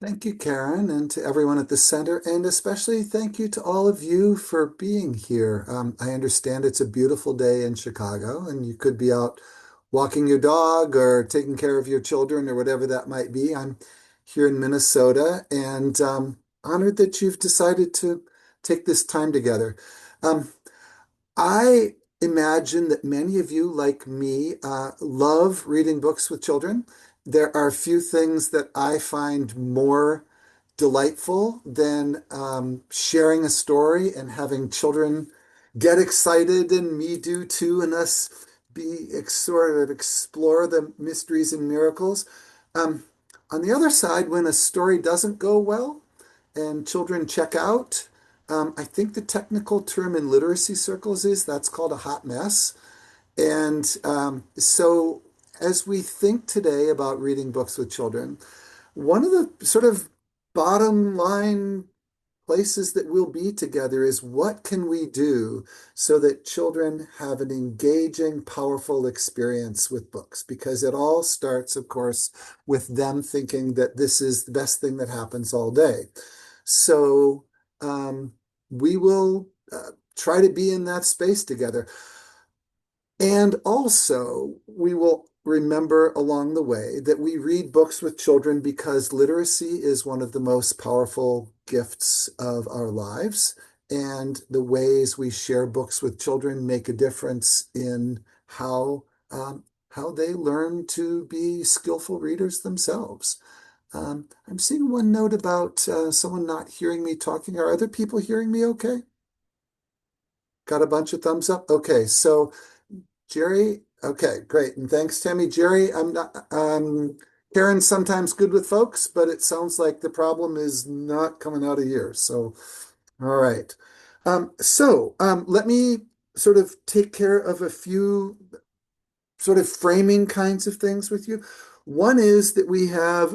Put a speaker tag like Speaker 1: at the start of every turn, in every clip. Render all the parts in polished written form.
Speaker 1: Thank you, Karen, and to everyone at the center, and especially thank you to all of you for being here. I understand it's a beautiful day in Chicago, and you could be out walking your dog or taking care of your children or whatever that might be. I'm here in Minnesota and honored that you've decided to take this time together. Um, I imagine that many of you, like me, love reading books with children. There are few things that I find more delightful than sharing a story and having children get excited, and me do too, and us sort of explore the mysteries and miracles. Um, on the other side, when a story doesn't go well and children check out, I think the technical term in literacy circles is that's called a hot mess. And so, as we think today about reading books with children, one of the sort of bottom line places that we'll be together is what can we do so that children have an engaging, powerful experience with books? Because it all starts, of course, with them thinking that this is the best thing that happens all day. So we will try to be in that space together. And also, we will remember along the way that we read books with children because literacy is one of the most powerful gifts of our lives. And the ways we share books with children make a difference in how they learn to be skillful readers themselves. I'm seeing one note about someone not hearing me talking. Are other people hearing me okay? Got a bunch of thumbs up? Okay, so Jerry, okay, great. And thanks, Tammy. Jerry, I'm not, Karen's sometimes good with folks, but it sounds like the problem is not coming out of here. So, all right. Let me sort of take care of a few sort of framing kinds of things with you. One is that we have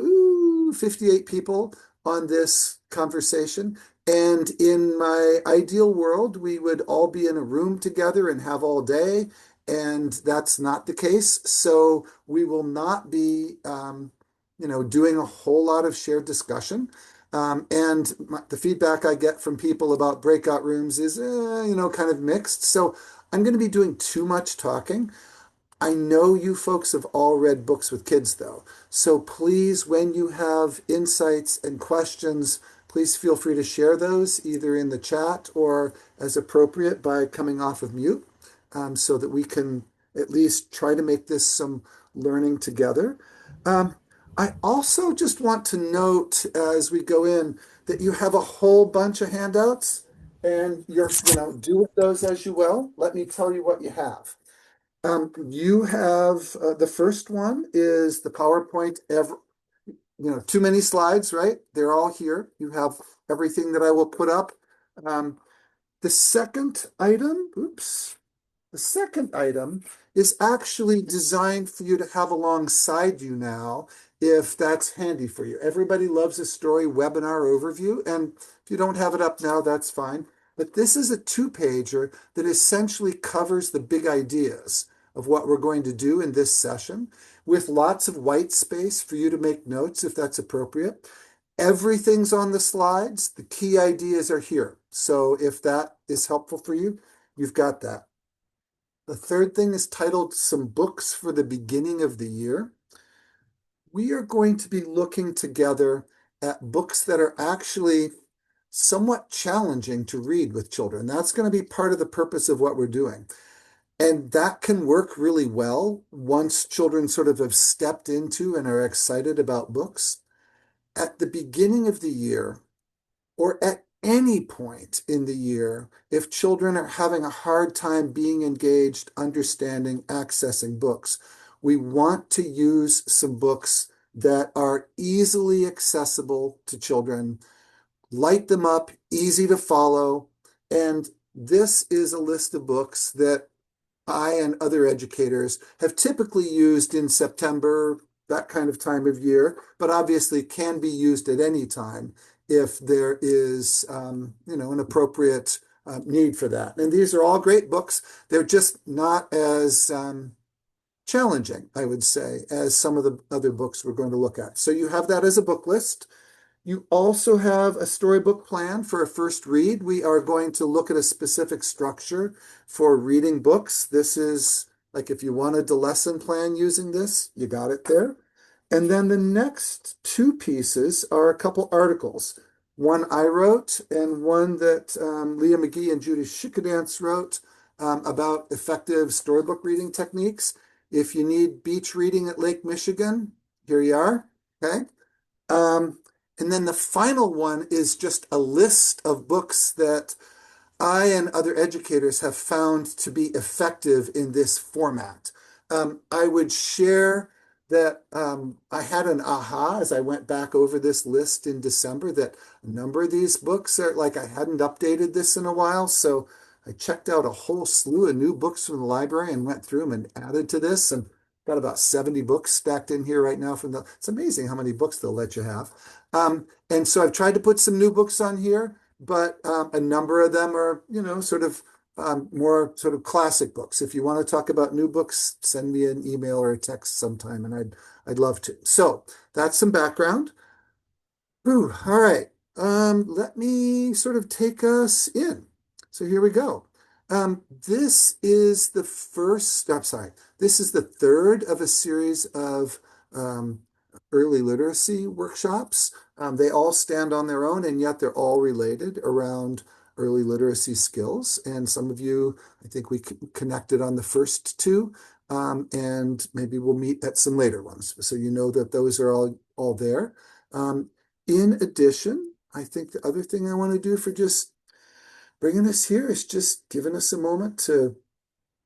Speaker 1: 58 people on this conversation. And in my ideal world, we would all be in a room together and have all day. And that's not the case. So we will not be, doing a whole lot of shared discussion. The feedback I get from people about breakout rooms is, kind of mixed. So I'm going to be doing too much talking. I know you folks have all read books with kids, though. So please, when you have insights and questions, please feel free to share those either in the chat or as appropriate by coming off of mute so that we can at least try to make this some learning together. Um, I also just want to note as we go in that you have a whole bunch of handouts and do with those as you will. Let me tell you what you have. You have the first one is the PowerPoint too many slides, right? They're all here. You have everything that I will put up. Um, the second item, the second item is actually designed for you to have alongside you now, if that's handy for you. Everybody loves a story webinar overview, and if you don't have it up now, that's fine. But this is a two-pager that essentially covers the big ideas of what we're going to do in this session, with lots of white space for you to make notes if that's appropriate. Everything's on the slides. The key ideas are here. So if that is helpful for you, you've got that. The third thing is titled Some Books for the Beginning of the Year. We are going to be looking together at books that are actually somewhat challenging to read with children. That's going to be part of the purpose of what we're doing. And that can work really well once children sort of have stepped into and are excited about books. At the beginning of the year, or at any point in the year, if children are having a hard time being engaged, understanding, accessing books, we want to use some books that are easily accessible to children, light them up, easy to follow. And this is a list of books that I and other educators have typically used in September, that kind of time of year, but obviously can be used at any time if there is, an appropriate need for that. And these are all great books. They're just not as challenging, I would say, as some of the other books we're going to look at. So you have that as a book list. You also have a storybook plan for a first read. We are going to look at a specific structure for reading books. This is like if you wanted to lesson plan using this, you got it there. And then the next two pieces are a couple articles. One I wrote and one that Leah McGee and Judy Schickedance wrote about effective storybook reading techniques. If you need beach reading at Lake Michigan, here you are. Okay. Um, and then the final one is just a list of books that I and other educators have found to be effective in this format. I would share that I had an aha as I went back over this list in December that a number of these books are like I hadn't updated this in a while. So I checked out a whole slew of new books from the library and went through them and added to this and got about 70 books stacked in here right now from the, it's amazing how many books they'll let you have. And so I've tried to put some new books on here, but a number of them are, sort of more sort of classic books. If you want to talk about new books, send me an email or a text sometime, and I'd love to. So that's some background. Ooh, all right. Let me sort of take us in. So here we go. This is the first, I'm sorry, this is the third of a series of early literacy workshops. They all stand on their own, and yet they're all related around early literacy skills. And some of you, I think we connected on the first two, and maybe we'll meet at some later ones. So you know that those are all there. In addition, I think the other thing I want to do for just bringing us here is just giving us a moment to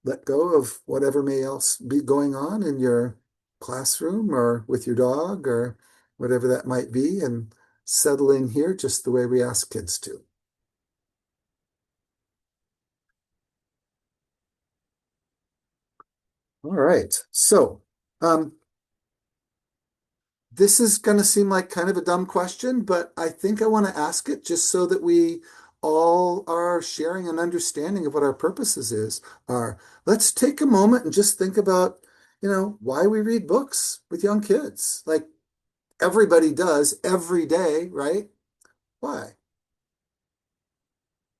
Speaker 1: let go of whatever may else be going on in your classroom or with your dog or whatever that might be and settle in here just the way we ask kids to. All right. So, this is going to seem like kind of a dumb question, but I think I want to ask it just so that we all are sharing an understanding of what our purposes are. Let's take a moment and just think about, why we read books with young kids. Like everybody does every day, right? Why?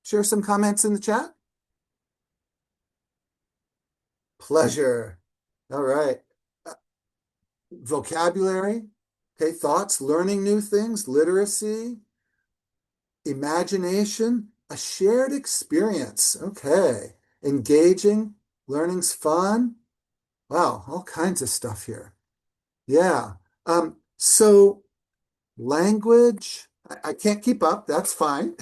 Speaker 1: Share some comments in the chat. Pleasure. All right. Vocabulary. Okay, thoughts, learning new things, literacy, imagination, a shared experience. Okay, engaging, learning's fun. Wow, all kinds of stuff here. Yeah. So language, I can't keep up. That's fine.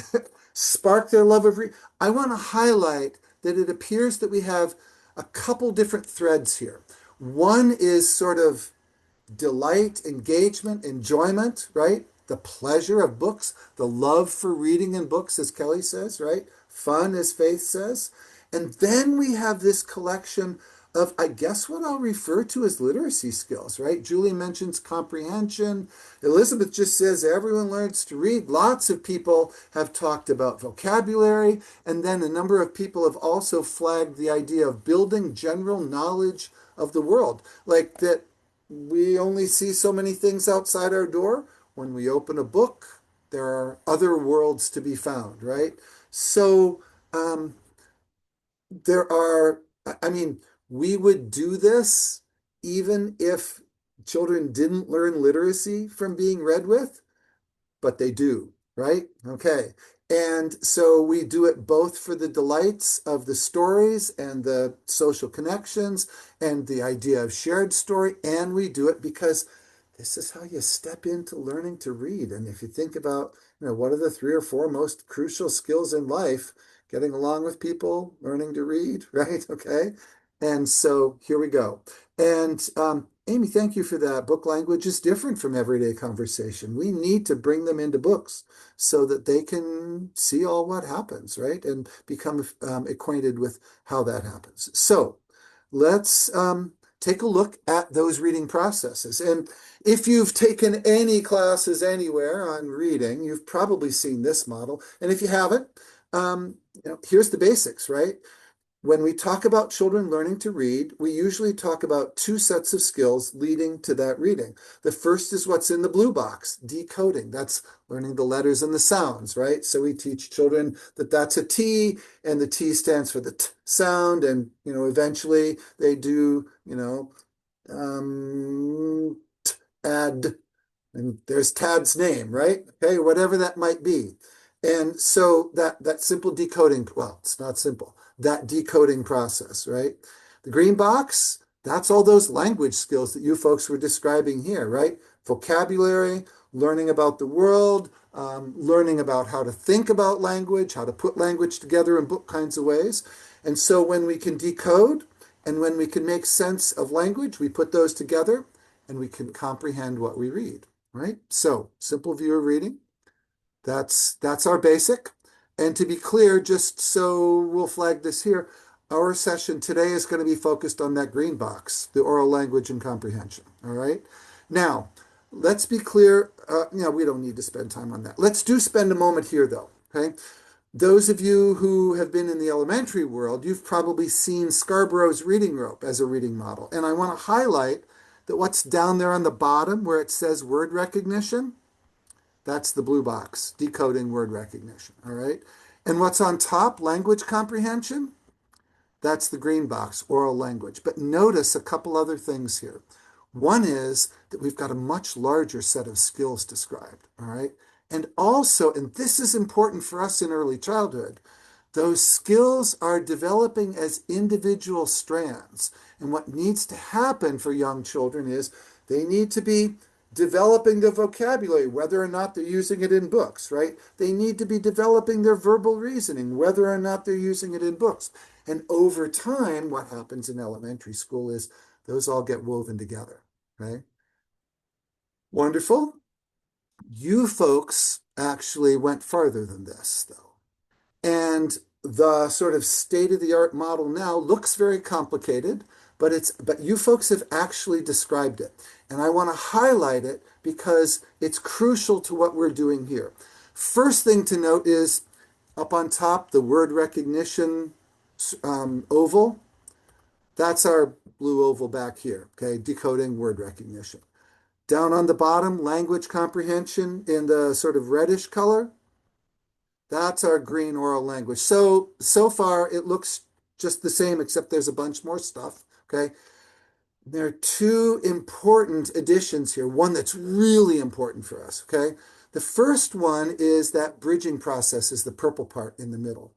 Speaker 1: Spark their love of reading. I want to highlight that it appears that we have a couple different threads here. One is sort of delight, engagement, enjoyment, right? The pleasure of books, the love for reading in books, as Kelly says, right? Fun, as Faith says. And then we have this collection of, I guess, what I'll refer to as literacy skills, right? Julie mentions comprehension. Elizabeth just says everyone learns to read. Lots of people have talked about vocabulary. And then a number of people have also flagged the idea of building general knowledge of the world, like that we only see so many things outside our door. When we open a book, there are other worlds to be found, right? So there are, I mean, we would do this even if children didn't learn literacy from being read with, but they do, right? Okay. And so we do it both for the delights of the stories and the social connections and the idea of shared story, and we do it because this is how you step into learning to read. And if you think about, what are the three or four most crucial skills in life? Getting along with people, learning to read, right? Okay. And so here we go. And Amy, thank you for that. Book language is different from everyday conversation. We need to bring them into books so that they can see all what happens, right? And become acquainted with how that happens. So let's take a look at those reading processes. And if you've taken any classes anywhere on reading, you've probably seen this model. And if you haven't, here's the basics, right? when we talk about children learning to read, we usually talk about two sets of skills leading to that reading. The first is what's in the blue box, decoding. That's learning the letters and the sounds, right? So we teach children that that's a T, and the T stands for the T sound, and eventually they do, add, and there's Tad's name, right? Okay, whatever that might be. And so that simple decoding, well, it's not simple, that decoding process, right? The green box, that's all those language skills that you folks were describing here, right? Vocabulary, learning about the world, learning about how to think about language, how to put language together in book kinds of ways. And so when we can decode and when we can make sense of language, we put those together and we can comprehend what we read, right? So simple view of reading. That's our basic. And to be clear, just so we'll flag this here, our session today is going to be focused on that green box, the oral language and comprehension. All right. Now, let's be clear. We don't need to spend time on that. Let's spend a moment here, though. Okay. Those of you who have been in the elementary world, you've probably seen Scarborough's reading rope as a reading model. And I want to highlight that what's down there on the bottom where it says word recognition, that's the blue box, decoding word recognition, all right? And what's on top, language comprehension, that's the green box, oral language. But notice a couple other things here. One is that we've got a much larger set of skills described, all right? And also, and this is important for us in early childhood, those skills are developing as individual strands. And what needs to happen for young children is they need to be developing the vocabulary, whether or not they're using it in books, right? They need to be developing their verbal reasoning, whether or not they're using it in books. And over time, what happens in elementary school is those all get woven together, right? Wonderful. You folks actually went farther than this, though. And the sort of state-of-the-art model now looks very complicated, but you folks have actually described it. And I want to highlight it because it's crucial to what we're doing here. First thing to note is up on top, the word recognition oval. That's our blue oval back here, okay? Decoding word recognition. Down on the bottom, language comprehension in the sort of reddish color. That's our green oral language. So far, it looks just the same, except there's a bunch more stuff, okay? There are two important additions here, one that's really important for us, okay? The first one is that bridging process is the purple part in the middle.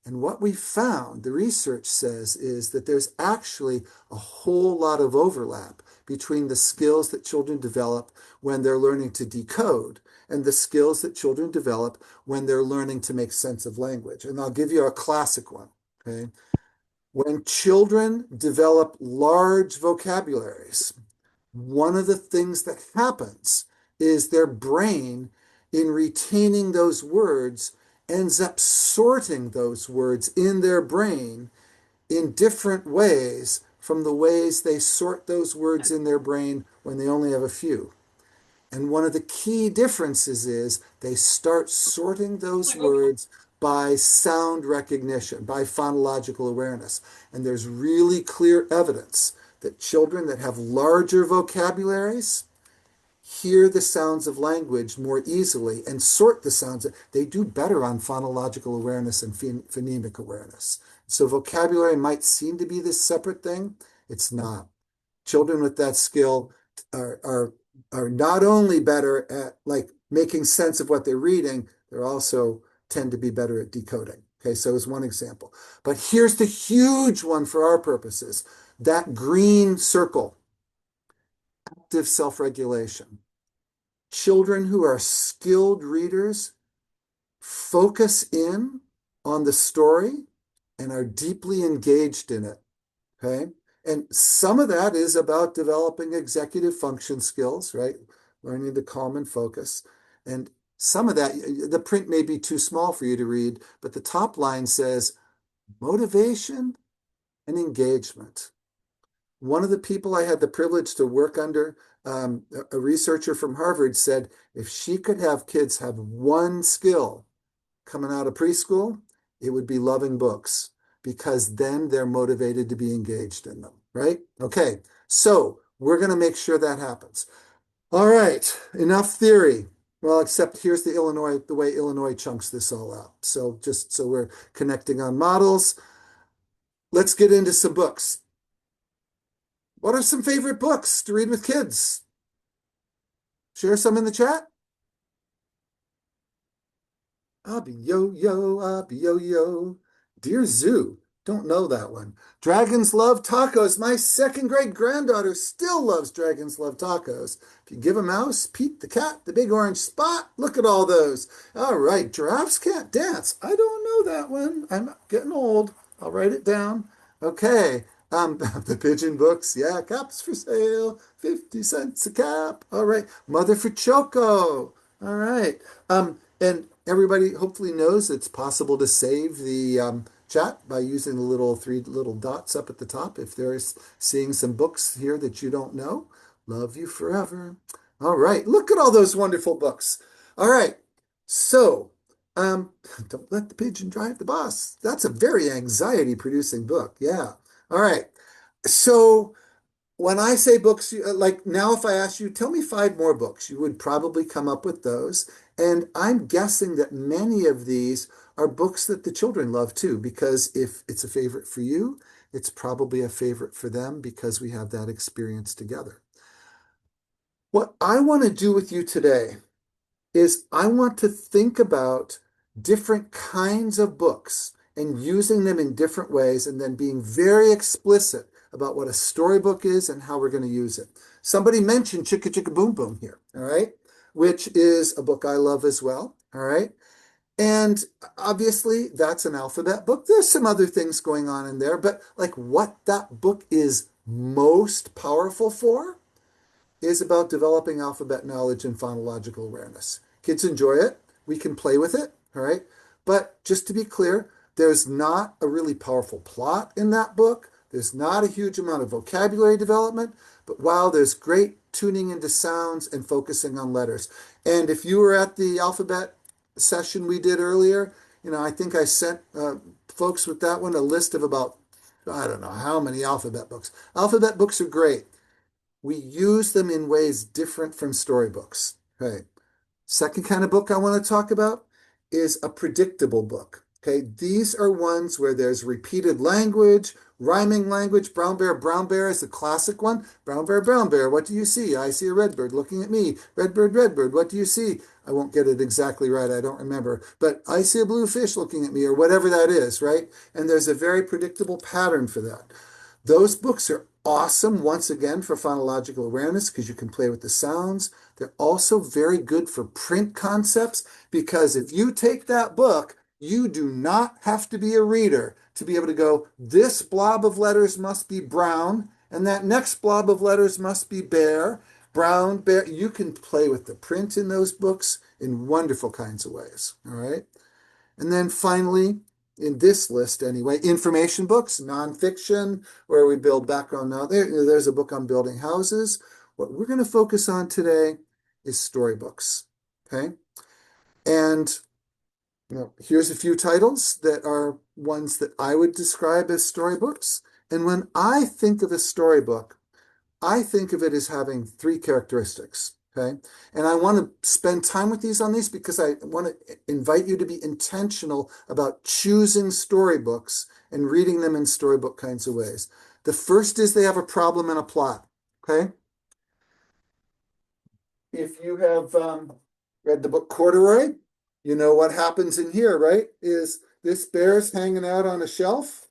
Speaker 1: And what we found, the research says, is that there's actually a whole lot of overlap between the skills that children develop when they're learning to decode and the skills that children develop when they're learning to make sense of language. And I'll give you a classic one, okay? When children develop large vocabularies, one of the things that happens is their brain, in retaining those words, ends up sorting those words in their brain in different ways from the ways they sort those words in their brain when they only have a few. And one of the key differences is they start sorting those words by sound recognition, by phonological awareness. And there's really clear evidence that children that have larger vocabularies hear the sounds of language more easily and sort the sounds. They do better on phonological awareness and phonemic awareness. So vocabulary might seem to be this separate thing. It's not. Children with that skill are not only better at like making sense of what they're reading, they're also tend to be better at decoding. Okay, so as one example. But here's the huge one for our purposes. That green circle, active self-regulation. Children who are skilled readers focus in on the story and are deeply engaged in it, okay? And some of that is about developing executive function skills, right? Learning to calm and focus. And some of that, the print may be too small for you to read, but the top line says motivation and engagement. One of the people I had the privilege to work under, a researcher from Harvard, said if she could have kids have one skill coming out of preschool, it would be loving books. because then they're motivated to be engaged in them, right? Okay, so we're going to make sure that happens. All right, enough theory. Well, except here's the way Illinois chunks this all out. So just so we're connecting on models, let's get into some books. What are some favorite books to read with kids? Share some in the chat. Abby yo yo, Abby yo yo. Dear Zoo, don't know that one. Dragons Love Tacos. My second grade granddaughter still loves Dragons Love Tacos. If you give a mouse, Pete the cat, the big orange spot, look at all those. All right, Giraffes Can't Dance. I don't know that one. I'm getting old. I'll write it down. Okay. The pigeon books. Yeah, caps for sale. 50 cents a cap. All right. Mother for Choco. All right. And everybody hopefully knows it's possible to save the chat by using the little three little dots up at the top if they're seeing some books here that you don't know. Love you forever. All right, look at all those wonderful books. All right, so don't let the pigeon drive the bus. That's a very anxiety-producing book. Yeah. All right. So when I say books, like now, if I ask you, tell me five more books, you would probably come up with those. And I'm guessing that many of these are books that the children love too, because if it's a favorite for you, it's probably a favorite for them because we have that experience together. What I want to do with you today is I want to think about different kinds of books and using them in different ways and then being very explicit about what a storybook is and how we're going to use it. Somebody mentioned Chicka Chicka Boom Boom here, all right, which is a book I love as well, all right? And obviously that's an alphabet book. There's some other things going on in there, but like what that book is most powerful for is about developing alphabet knowledge and phonological awareness. Kids enjoy it. We can play with it, all right? But just to be clear, there's not a really powerful plot in that book. There's not a huge amount of vocabulary development, but while there's great tuning into sounds and focusing on letters. And if you were at the alphabet session we did earlier, I think I sent folks with that one a list of about, I don't know how many alphabet books. Alphabet books are great. We use them in ways different from storybooks. Okay. Second kind of book I want to talk about is a predictable book. Okay. These are ones where there's repeated language, rhyming language. Brown Bear is the classic one. Brown Bear, what do you see? I see a red bird looking at me. Red bird, what do you see? I won't get it exactly right. I don't remember. But I see a blue fish looking at me, or whatever that is, right? And there's a very predictable pattern for that. Those books are awesome, once again, for phonological awareness because you can play with the sounds. They're also very good for print concepts because if you take that book, you do not have to be a reader to be able to go, this blob of letters must be brown, and that next blob of letters must be brown, bear. You can play with the print in those books in wonderful kinds of ways, all right? And then finally, in this list anyway, information books, nonfiction, where we build background knowledge. There's a book on building houses. What we're going to focus on today is storybooks, okay? And here's a few titles that are ones that I would describe as storybooks. And when I think of a storybook, I think of it as having three characteristics. Okay. And I want to spend time with on these because I want to invite you to be intentional about choosing storybooks and reading them in storybook kinds of ways. The first is they have a problem and a plot. Okay. If you have read the book Corduroy, you know what happens in here, right? Is this bear's hanging out on a shelf.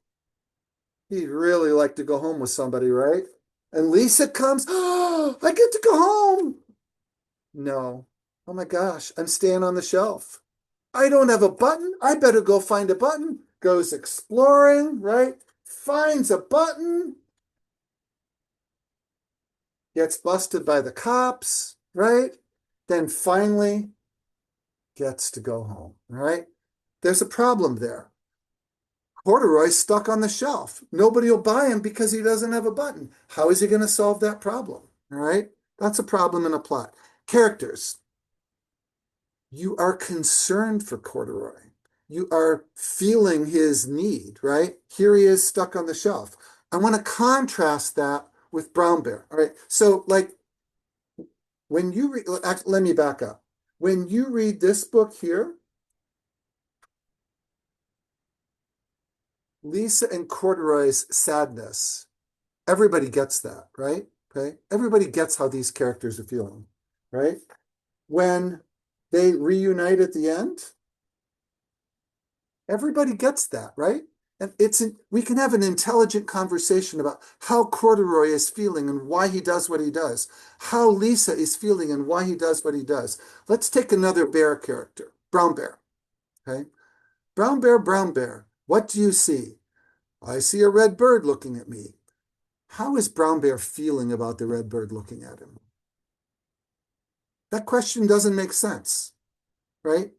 Speaker 1: He'd really like to go home with somebody, right? And Lisa comes, oh, I get to go home. No. Oh my gosh, I'm staying on the shelf. I don't have a button. I better go find a button. Goes exploring, right? Finds a button. Gets busted by the cops, right? Then finally gets to go home, right? There's a problem there. Corduroy's stuck on the shelf. Nobody will buy him because he doesn't have a button. How is he going to solve that problem, all right? That's a problem in a plot. Characters. You are concerned for Corduroy. you are feeling his need, right? Here he is stuck on the shelf. I want to contrast that with Brown Bear. All right. So like when you read, let me back up. When you read this book here, Lisa and Corduroy's sadness, everybody gets that, right? Okay. Everybody gets how these characters are feeling, right? When they reunite at the end, everybody gets that, right? And we can have an intelligent conversation about how Corduroy is feeling and why he does what he does, how Lisa is feeling and why he does what he does. Let's take another bear character, Brown Bear. Okay. Brown Bear, what do you see? I see a red bird looking at me. How is Brown Bear feeling about the red bird looking at him? That question doesn't make sense, right?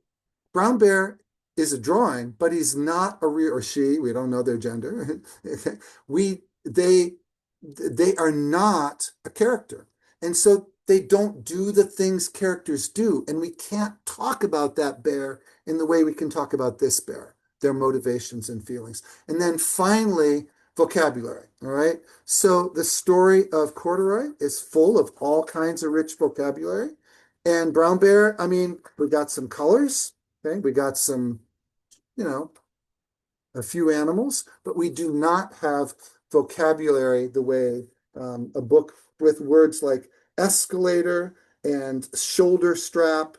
Speaker 1: Brown Bear is a drawing, but he's not a real, or she, we don't know their gender. we they are not a character. And so they don't do the things characters do. And we can't talk about that bear in the way we can talk about this bear, their motivations and feelings. And then finally, vocabulary. All right. So the story of Corduroy is full of all kinds of rich vocabulary. And Brown Bear, I mean, we got some colors. Okay, we got some, a few animals, but we do not have vocabulary the way a book with words like escalator and shoulder strap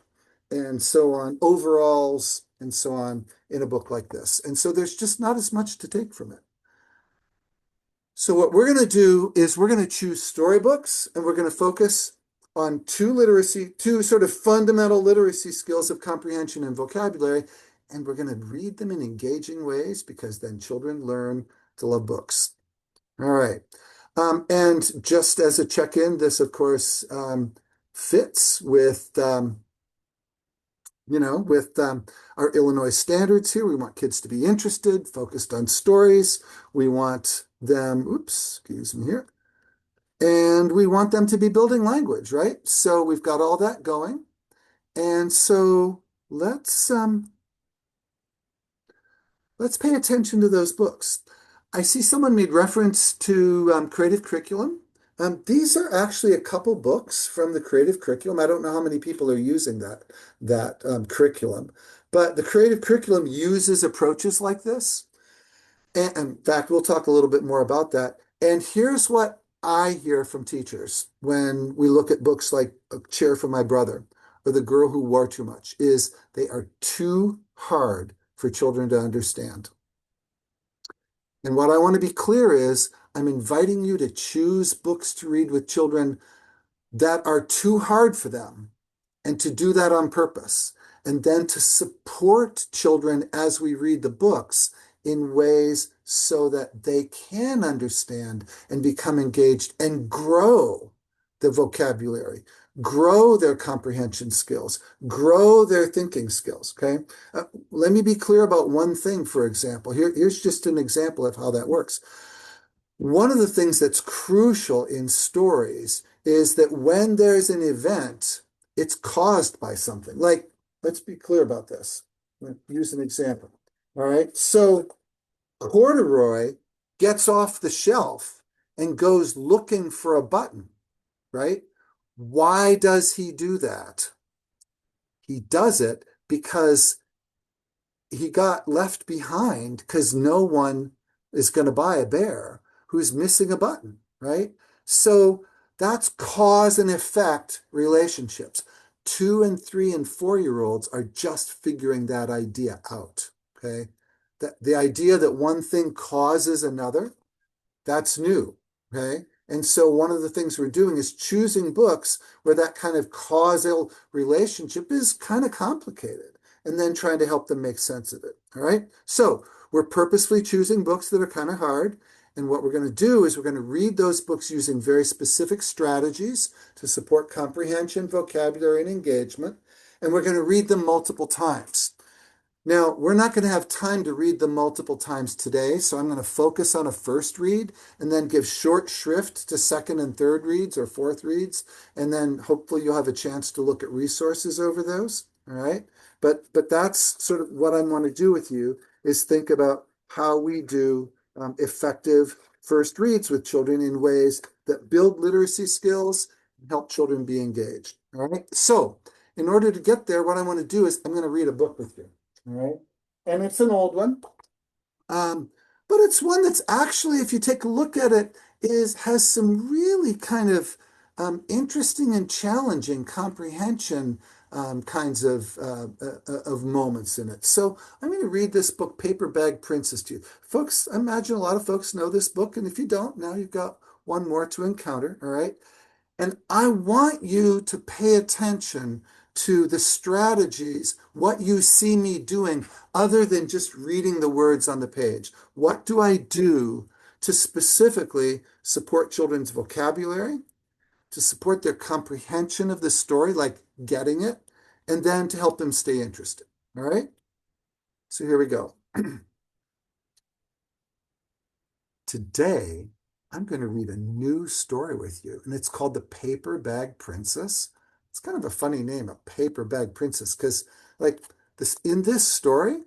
Speaker 1: and so on, overalls and so on in a book like this. And so there's just not as much to take from it. So what we're going to do is we're going to choose storybooks and we're going to focus on two sort of fundamental literacy skills of comprehension and vocabulary. And we're going to read them in engaging ways because then children learn to love books. All right. And just as a check-in, this, of course, fits with, our Illinois standards here. We want kids to be interested, focused on stories. We want them, excuse me here. And we want them to be building language, right? So we've got all that going. And so let's pay attention to those books. I see someone made reference to creative curriculum. These are actually a couple books from the creative curriculum. I don't know how many people are using that curriculum, but the creative curriculum uses approaches like this. And in fact, we'll talk a little bit more about that. And here's what I hear from teachers when we look at books like A Chair for My Brother or The Girl Who Wore Too Much is they are too hard for children to understand. And what I want to be clear is I'm inviting you to choose books to read with children that are too hard for them and to do that on purpose. And then to support children as we read the books in ways so that they can understand and become engaged and grow the vocabulary, grow their comprehension skills, grow their thinking skills, okay? Let me be clear about one thing, for example. Here's just an example of how that works. One of the things that's crucial in stories is that when there's an event, it's caused by something. Like, let's be clear about this. Use an example. All right, so Corduroy gets off the shelf and goes looking for a button, right? Why does he do that? He does it because he got left behind because no one is going to buy a bear who's missing a button, right? So that's cause and effect relationships. 2 and 3 and 4-year-olds are just figuring that idea out, okay? The idea that one thing causes another, that's new, okay? And so one of the things we're doing is choosing books where that kind of causal relationship is kind of complicated and then trying to help them make sense of it, all right? So we're purposefully choosing books that are kind of hard. And what we're going to do is we're going to read those books using very specific strategies to support comprehension, vocabulary, and engagement. And we're going to read them multiple times. Now, we're not going to have time to read them multiple times today, so I'm going to focus on a first read and then give short shrift to second and third reads or fourth reads, and then hopefully you'll have a chance to look at resources over those. All right. But that's sort of what I want to do with you is think about how we do effective first reads with children in ways that build literacy skills and help children be engaged. All right. So in order to get there, what I want to do is I'm going to read a book with you. All right. And it's an old one. Um, but it's one that's actually, if you take a look at it, has some really kind of interesting and challenging comprehension kinds of moments in it. So I'm going to read this book, Paper Bag Princess, to you. Folks, I imagine a lot of folks know this book, and if you don't, now you've got one more to encounter, all right? And I want you to pay attention to the strategies, what you see me doing, other than just reading the words on the page. What do I do to specifically support children's vocabulary, to support their comprehension of the story, like getting it, and then to help them stay interested? All right? So here we go. Today, I'm going to read a new story with you, and it's called The Paper Bag Princess. It's kind of a funny name, a paper bag princess, because like this in this story,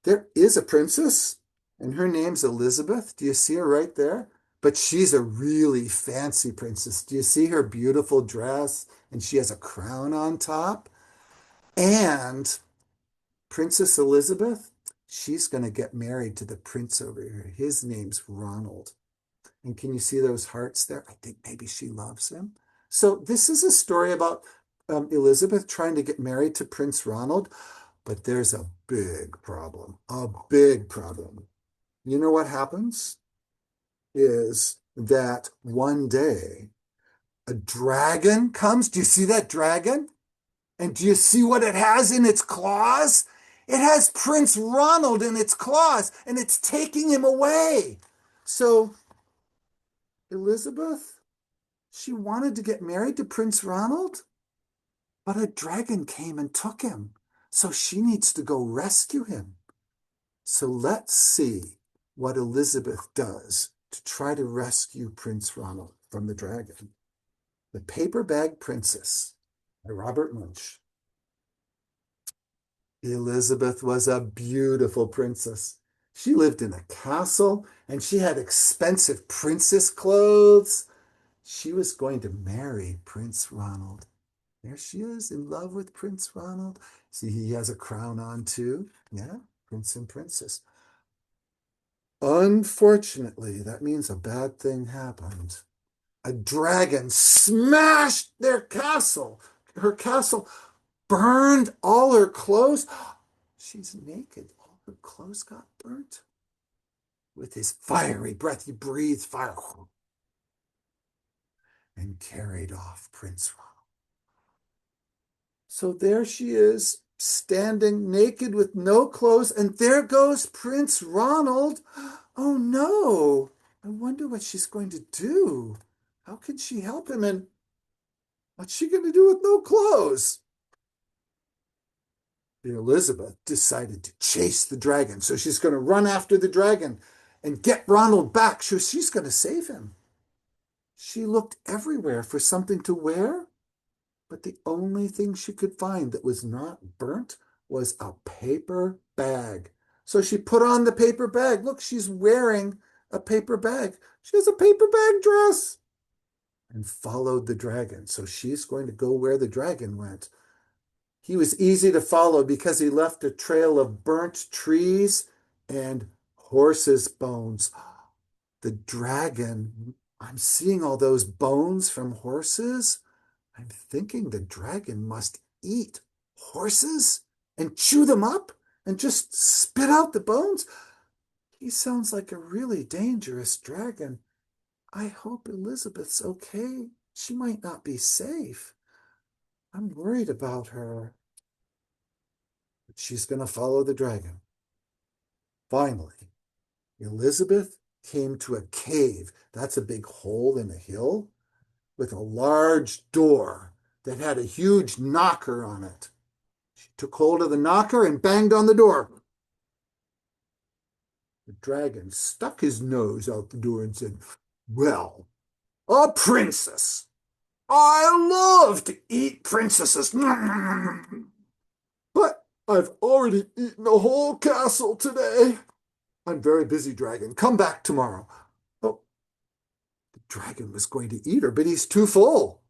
Speaker 1: there is a princess, and her name's Elizabeth. Do you see her right there? But she's a really fancy princess. Do you see her beautiful dress? And she has a crown on top. And Princess Elizabeth, she's going to get married to the prince over here. His name's Ronald. And can you see those hearts there? I think maybe she loves him. So this is a story about Elizabeth trying to get married to Prince Ronald, but there's a big problem, a big problem. You know what happens? Is that one day a dragon comes. Do you see that dragon? And do you see what it has in its claws? It has Prince Ronald in its claws, and it's taking him away. So Elizabeth, she wanted to get married to Prince Ronald, but a dragon came and took him. So she needs to go rescue him. So let's see what Elizabeth does to try to rescue Prince Ronald from the dragon. The Paper Bag Princess by Robert Munsch. Elizabeth was a beautiful princess. She lived in a castle and she had expensive princess clothes. She was going to marry Prince Ronald. There she is, in love with Prince Ronald. See, he has a crown on too. Yeah, Prince and Princess. Unfortunately, that means a bad thing happened. A dragon smashed their castle. Her castle burned all her clothes. She's naked. All her clothes got burnt. With his fiery breath, he breathed fire and carried off Prince Ronald. So there she is, standing naked with no clothes, and there goes Prince Ronald. Oh no, I wonder what she's going to do. How can she help him, and what's she going to do with no clothes? Elizabeth decided to chase the dragon, so she's going to run after the dragon and get Ronald back. She's going to save him. She looked everywhere for something to wear, but the only thing she could find that was not burnt was a paper bag. So she put on the paper bag. Look, she's wearing a paper bag. She has a paper bag dress. And followed the dragon. So she's going to go where the dragon went. He was easy to follow because he left a trail of burnt trees and horses' bones. The dragon, I'm seeing all those bones from horses. I'm thinking the dragon must eat horses and chew them up and just spit out the bones. He sounds like a really dangerous dragon. I hope Elizabeth's okay. She might not be safe. I'm worried about her. But she's going to follow the dragon. Finally, Elizabeth came to a cave. That's a big hole in a hill with a large door that had a huge knocker on it. She took hold of the knocker and banged on the door. The dragon stuck his nose out the door and said, "Well, a princess. I love to eat princesses." I've already eaten a whole castle today. I'm very busy, dragon. Come back tomorrow. Oh, the dragon was going to eat her, but he's too full.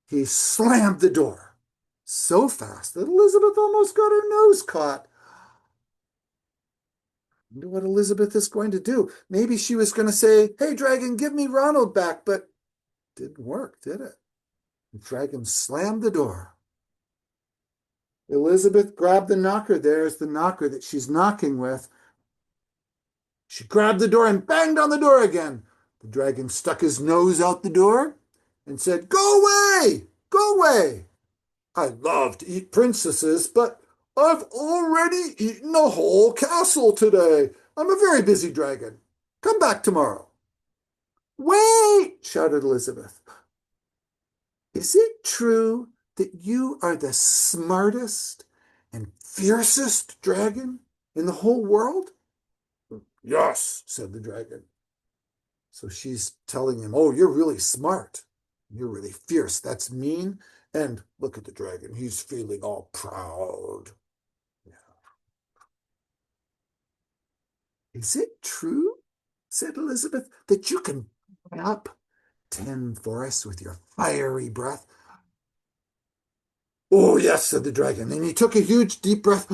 Speaker 1: He slammed the door so fast that Elizabeth almost got her nose caught. I wonder what Elizabeth is going to do. Maybe she was going to say, "Hey, dragon, give me Ronald back," but it didn't work, did it? The dragon slammed the door. Elizabeth grabbed the knocker. There's the knocker that she's knocking with. She grabbed the door and banged on the door again. The dragon stuck his nose out the door and said, "Go away! Go away! I love to eat princesses, but I've already eaten a whole castle today. I'm a very busy dragon. Come back tomorrow." "Wait!" shouted Elizabeth. "Is it true that you are the smartest and fiercest dragon in the whole world?" "Yes," said the dragon. So she's telling him, "Oh, you're really smart. You're really fierce. That's mean. And look at the dragon. He's feeling all proud." Yeah. "Is it true," said Elizabeth, "that you can burn up 10 forests with your fiery breath?" "Oh, yes," said the dragon. And he took a huge deep breath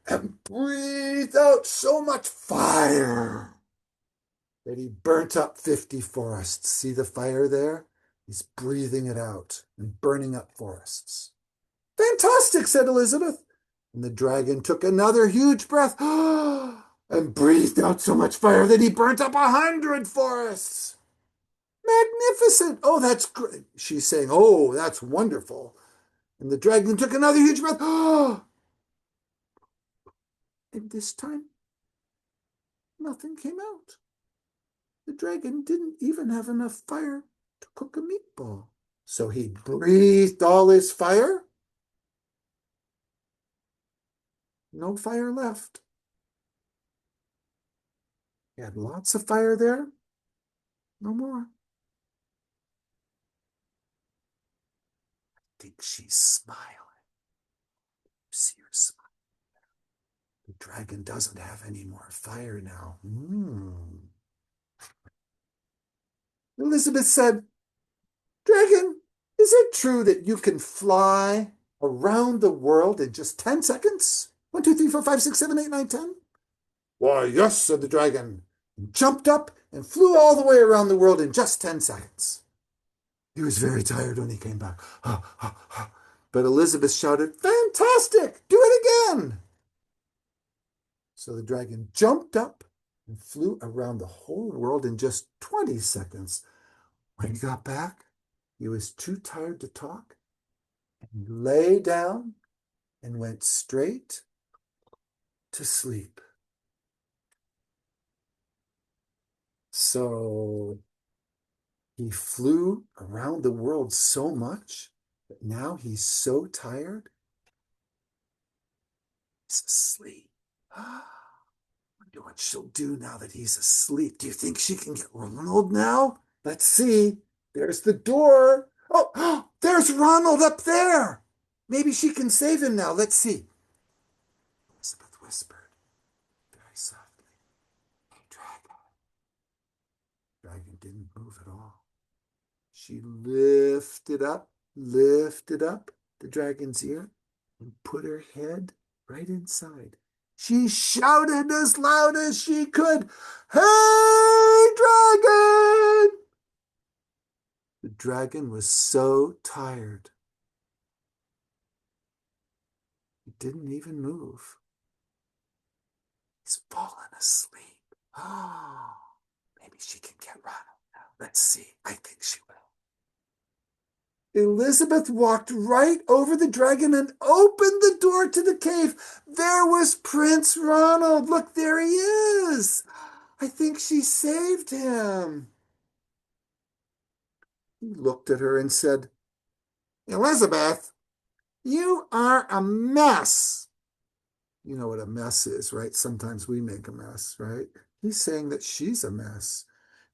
Speaker 1: and breathed out so much fire that he burnt up 50 forests. See the fire there? He's breathing it out and burning up forests. "Fantastic," said Elizabeth. And the dragon took another huge breath and breathed out so much fire that he burnt up 100 forests. "Magnificent. Oh, that's great." She's saying, "Oh, that's wonderful." And the dragon took another huge breath. And this time, nothing came out. The dragon didn't even have enough fire to cook a meatball. So he breathed all his fire. No fire left. He had lots of fire there. No more. I think she's smiling. See her smile. The dragon doesn't have any more fire now. Elizabeth said, "Dragon, is it true that you can fly around the world in just 10 seconds? 1, 2, 3, 4, 5, 6, 7, 8, 9, 10. "Why, yes," said the dragon, and jumped up and flew all the way around the world in just 10 seconds. He was very tired when he came back. But Elizabeth shouted, "Fantastic! Do it again!" So the dragon jumped up and flew around the whole world in just 20 seconds. When he got back, he was too tired to talk, and he lay down and went straight to sleep. So he flew around the world so much that now he's so tired, he's asleep. I wonder what she'll do now that he's asleep. Do you think she can get Ronald now? Let's see. There's the door. Oh, there's Ronald up there. Maybe she can save him now. Let's see. Elizabeth whispered very softly, "Hey, dragon." Dragon didn't move at all. She lifted up the dragon's ear and put her head right inside. She shouted as loud as she could, "Hey, dragon!" The dragon was so tired, he didn't even move. He's fallen asleep. Oh, maybe she can get Ronald now. Let's see. I think she will. Elizabeth walked right over the dragon and opened the door to the cave. There was Prince Ronald. Look, there he is. I think she saved him. He looked at her and said, "Elizabeth, you are a mess." You know what a mess is, right? Sometimes we make a mess, right? He's saying that she's a mess.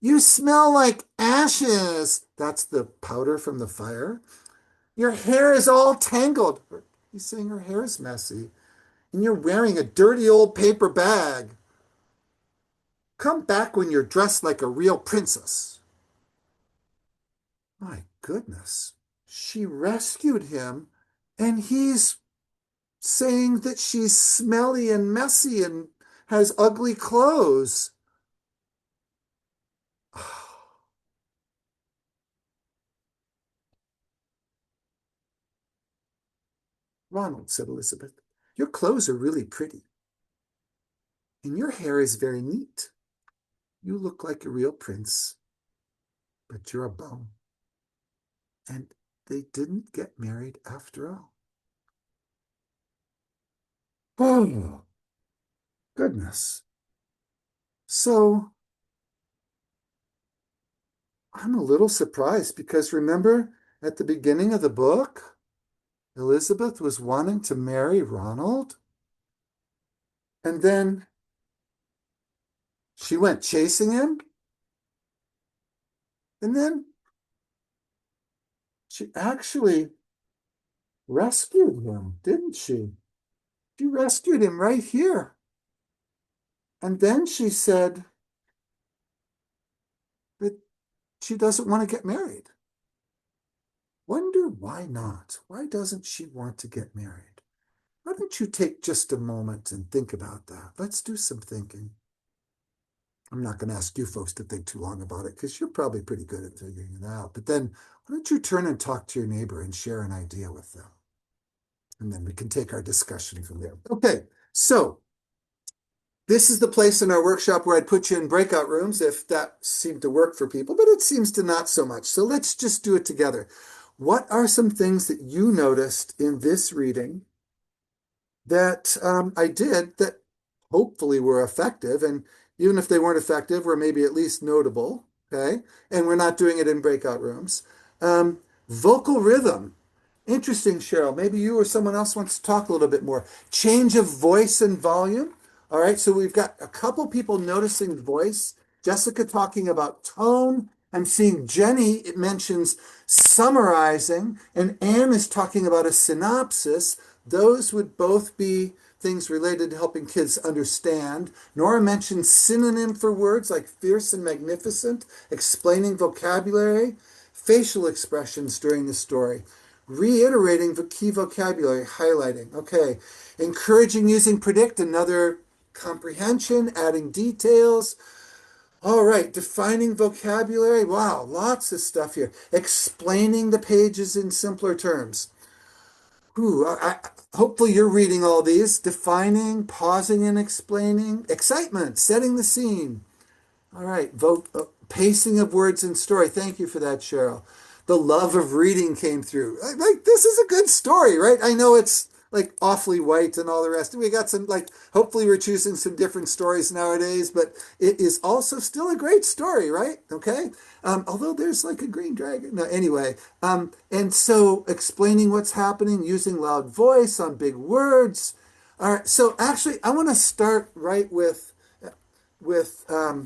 Speaker 1: "You smell like ashes." That's the powder from the fire. "Your hair is all tangled." He's saying her hair's messy. And you're wearing a dirty old paper bag. Come back when you're dressed like a real princess. My goodness. She rescued him, and he's saying that she's smelly and messy and has ugly clothes. Ronald, said Elizabeth, your clothes are really pretty, and your hair is very neat. You look like a real prince, but you're a bum. And they didn't get married after all. Oh, goodness. So I'm a little surprised because remember at the beginning of the book, Elizabeth was wanting to marry Ronald, and then she went chasing him, and then she actually rescued him, didn't she? She rescued him right here. And then she said that she doesn't want to get married. Wonder why not? Why doesn't she want to get married? Why don't you take just a moment and think about that? Let's do some thinking. I'm not going to ask you folks to think too long about it because you're probably pretty good at figuring it out. But then why don't you turn and talk to your neighbor and share an idea with them? And then we can take our discussion from there. Okay, so this is the place in our workshop where I'd put you in breakout rooms if that seemed to work for people, but it seems to not so much. So let's just do it together. What are some things that you noticed in this reading that I did that hopefully were effective? And even if they weren't effective, were maybe at least notable, okay? And we're not doing it in breakout rooms. Vocal rhythm. Interesting, Cheryl. Maybe you or someone else wants to talk a little bit more. Change of voice and volume. All right, so we've got a couple people noticing voice. Jessica talking about tone. I'm seeing Jenny, it mentions summarizing, and Anne is talking about a synopsis. Those would both be things related to helping kids understand. Nora mentioned synonym for words like fierce and magnificent, explaining vocabulary, facial expressions during the story, reiterating the key vocabulary, highlighting. Okay, encouraging using predict, another comprehension, adding details. All right, defining vocabulary. Wow, lots of stuff here. Explaining the pages in simpler terms. Ooh, hopefully you're reading all these. Defining, pausing and explaining. Excitement, setting the scene. All right, pacing of words and story. Thank you for that, Cheryl. The love of reading came through. Like, this is a good story, right? I know it's like awfully white and all the rest. We got some, like, hopefully we're choosing some different stories nowadays, but it is also still a great story, right? Okay. Although there's like a green dragon. No, anyway. And so explaining what's happening, using loud voice on big words. All right. So actually, I want to start right with I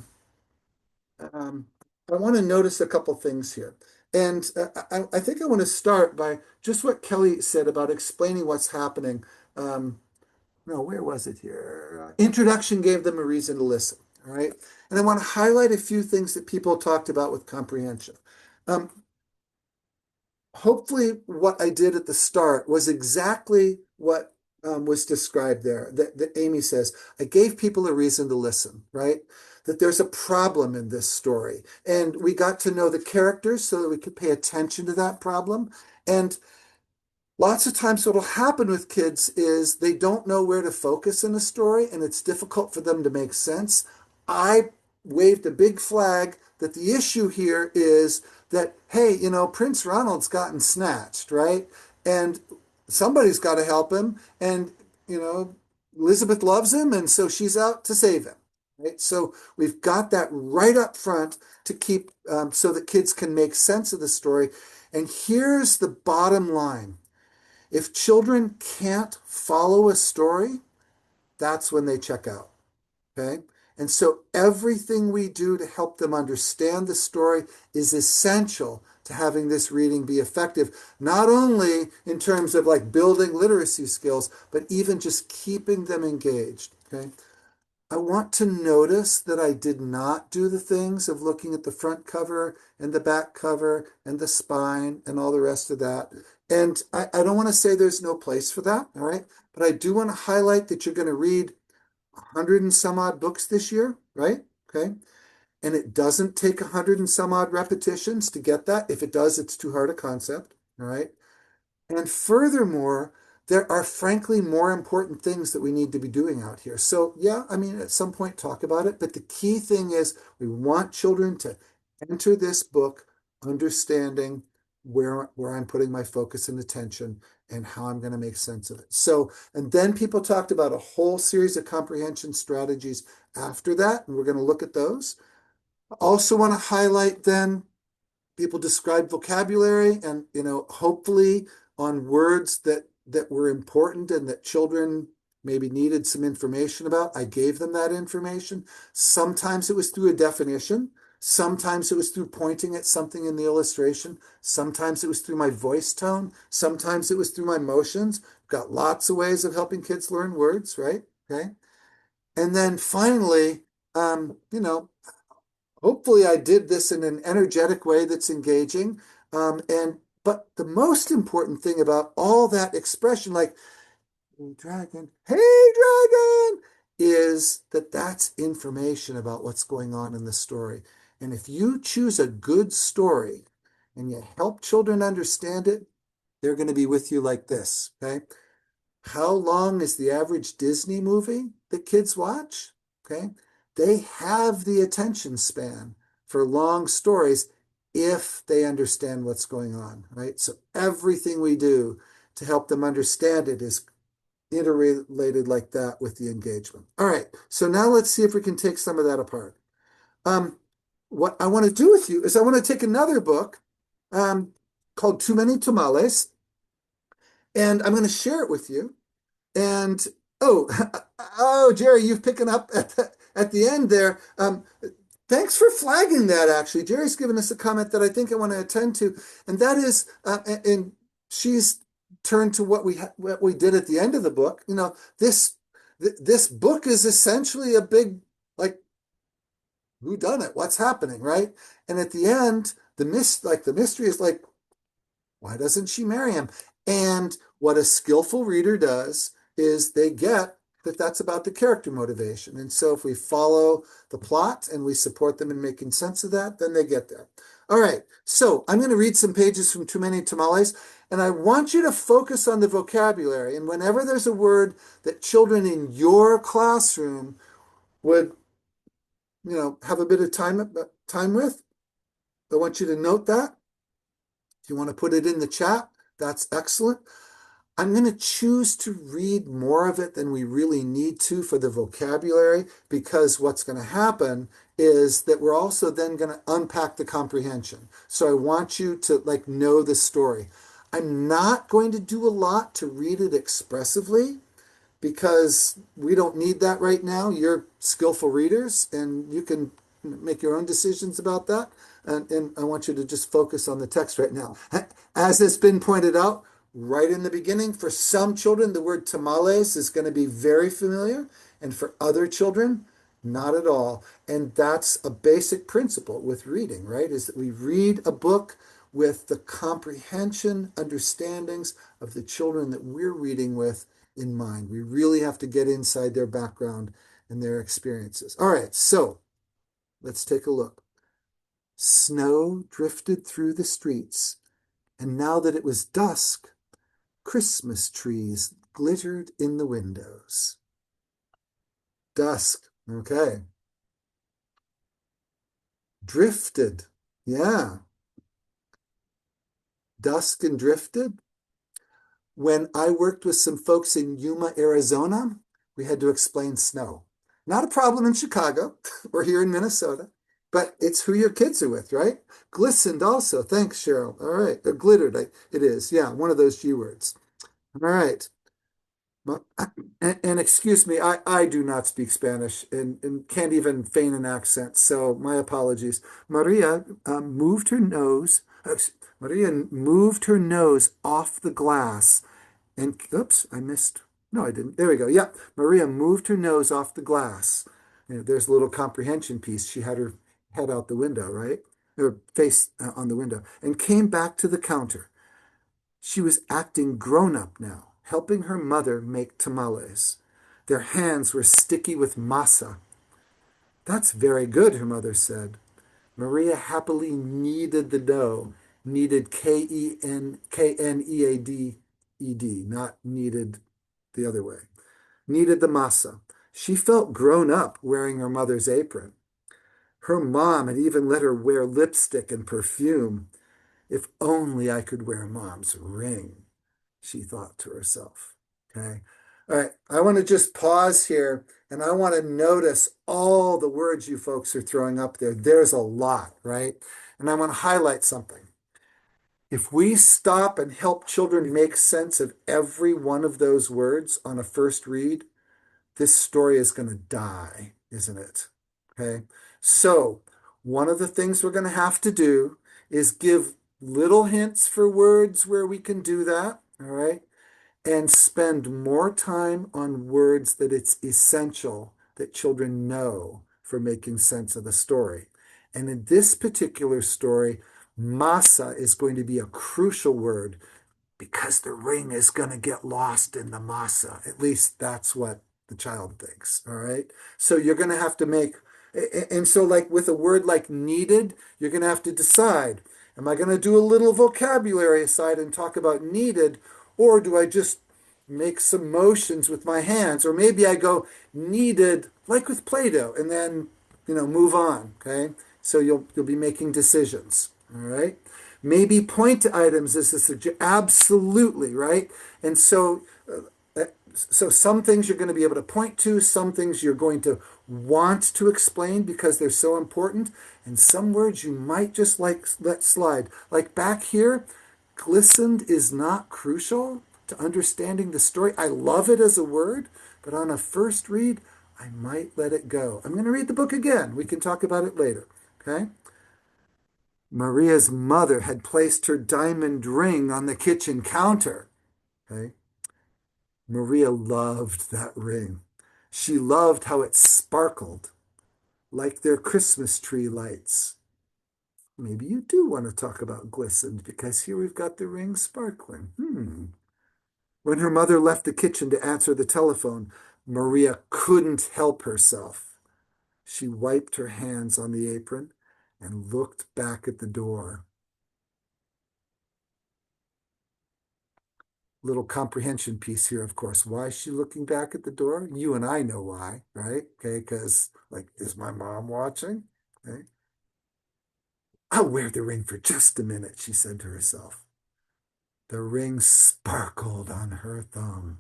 Speaker 1: want to notice a couple things here. And I think I want to start by just what Kelly said about explaining what's happening. No, where was it here? Introduction gave them a reason to listen. All right. And I want to highlight a few things that people talked about with comprehension. Um, Hopefully what I did at the start was exactly what was described there. That Amy says, I gave people a reason to listen, right? That there's a problem in this story. And we got to know the characters so that we could pay attention to that problem. And lots of times what'll happen with kids is they don't know where to focus in a story and it's difficult for them to make sense. I waved a big flag that the issue here is that, hey, Prince Ronald's gotten snatched, right? And somebody's got to help him. And, Elizabeth loves him, and so she's out to save him, right? So we've got that right up front to keep so that kids can make sense of the story. And here's the bottom line. If children can't follow a story, that's when they check out, okay? And so everything we do to help them understand the story is essential to having this reading be effective, not only in terms of like building literacy skills, but even just keeping them engaged. Okay. I want to notice that I did not do the things of looking at the front cover and the back cover and the spine and all the rest of that. And I don't want to say there's no place for that, all right? But I do want to highlight that you're going to read 100 and some odd books this year, right? Okay. And it doesn't take 100 and some odd repetitions to get that. If it does, it's too hard a concept, all right? And furthermore, there are frankly more important things that we need to be doing out here. So, yeah, I mean, at some point talk about it, but the key thing is we want children to enter this book understanding where I'm putting my focus and attention and how I'm going to make sense of it. So, and then people talked about a whole series of comprehension strategies after that, and we're going to look at those. I also want to highlight then people described vocabulary and, hopefully on words that were important and that children maybe needed some information about. I gave them that information. Sometimes it was through a definition. Sometimes it was through pointing at something in the illustration. Sometimes it was through my voice tone. Sometimes it was through my motions. Got lots of ways of helping kids learn words, right? Okay. And then finally, hopefully I did this in an energetic way that's engaging. But the most important thing about all that expression, like hey dragon, is that that's information about what's going on in the story. And if you choose a good story and you help children understand it, they're going to be with you like this, okay? How long is the average Disney movie that kids watch? Okay. They have the attention span for long stories if they understand what's going on, right? So everything we do to help them understand it is interrelated like that with the engagement. All right. So now let's see if we can take some of that apart. What I want to do with you is I want to take another book called Too Many Tamales, and I'm going to share it with you. And oh, Jerry, you've picking up at the end there. Thanks for flagging that, actually. Jerry's given us a comment that I think I want to attend to, and that is, and she's turned to what we did at the end of the book. This book is essentially a big, like, who done it? What's happening, right? And at the end, the mystery is like, why doesn't she marry him? And what a skillful reader does is they get that that's about the character motivation. And so if we follow the plot and we support them in making sense of that, then they get there. All right, so I'm going to read some pages from Too Many Tamales, and I want you to focus on the vocabulary. And whenever there's a word that children in your classroom would, have a bit of time with, I want you to note that. If you want to put it in the chat, that's excellent. I'm going to choose to read more of it than we really need to for the vocabulary, because what's going to happen is that we're also then going to unpack the comprehension. So I want you to know the story. I'm not going to do a lot to read it expressively because we don't need that right now. You're skillful readers and you can make your own decisions about that. And I want you to just focus on the text right now. As has been pointed out, right in the beginning, for some children, the word tamales is going to be very familiar, and for other children, not at all. And that's a basic principle with reading, right? Is that we read a book with the comprehension, understandings of the children that we're reading with in mind. We really have to get inside their background and their experiences. All right, so let's take a look. Snow drifted through the streets, and now that it was dusk, Christmas trees glittered in the windows. Dusk, okay. Drifted, yeah. Dusk and drifted. When I worked with some folks in Yuma, Arizona, we had to explain snow. Not a problem in Chicago or here in Minnesota, but it's who your kids are with, right? Glistened also. Thanks, Cheryl. All right. Or glittered. It is. Yeah, one of those G words. All right. And excuse me, I do not speak Spanish and can't even feign an accent, so my apologies. Maria moved her nose Maria moved her nose off the glass and, oops, I missed. No, I didn't. There we go. Yep. Maria moved her nose off the glass. There's a little comprehension piece. She had her head out the window, right? Her face on the window, and came back to the counter. She was acting grown up now, helping her mother make tamales. Their hands were sticky with masa. That's very good, her mother said. Maria happily kneaded the dough, kneaded Kneaded, not kneaded the other way. Kneaded the masa. She felt grown up wearing her mother's apron. Her mom had even let her wear lipstick and perfume. If only I could wear mom's ring, she thought to herself. Okay. All right. I want to just pause here and I want to notice all the words you folks are throwing up there. There's a lot, right? And I want to highlight something. If we stop and help children make sense of every one of those words on a first read, this story is going to die, isn't it? Okay. So one of the things we're going to have to do is give little hints for words where we can do that. All right. And spend more time on words that it's essential that children know for making sense of the story. And in this particular story, masa is going to be a crucial word because the ring is going to get lost in the masa. At least that's what the child thinks. All right. So you're going to have to make, and so like with a word like needed, you're going to have to decide, am I going to do a little vocabulary aside and talk about needed, or do I just make some motions with my hands? Or maybe I go needed, like with Play-Doh, and then, move on. Okay. So you'll be making decisions. All right. Maybe point to items is a suggestion. Absolutely, right? And so some things you're going to be able to point to, some things you're going to want to explain because they're so important, and some words you might just let slide. Like back here, glistened is not crucial to understanding the story. I love it as a word, but on a first read, I might let it go. I'm going to read the book again. We can talk about it later, okay? Maria's mother had placed her diamond ring on the kitchen counter. Okay? Maria loved that ring. She loved how it sparkled like their Christmas tree lights. Maybe you do want to talk about glistened because here we've got the ring sparkling. When her mother left the kitchen to answer the telephone, Maria couldn't help herself. She wiped her hands on the apron and looked back at the door. Little comprehension piece here, of course. Why is she looking back at the door? You and I know why, right? Okay, because, is my mom watching? Okay. I'll wear the ring for just a minute, she said to herself. The ring sparkled on her thumb.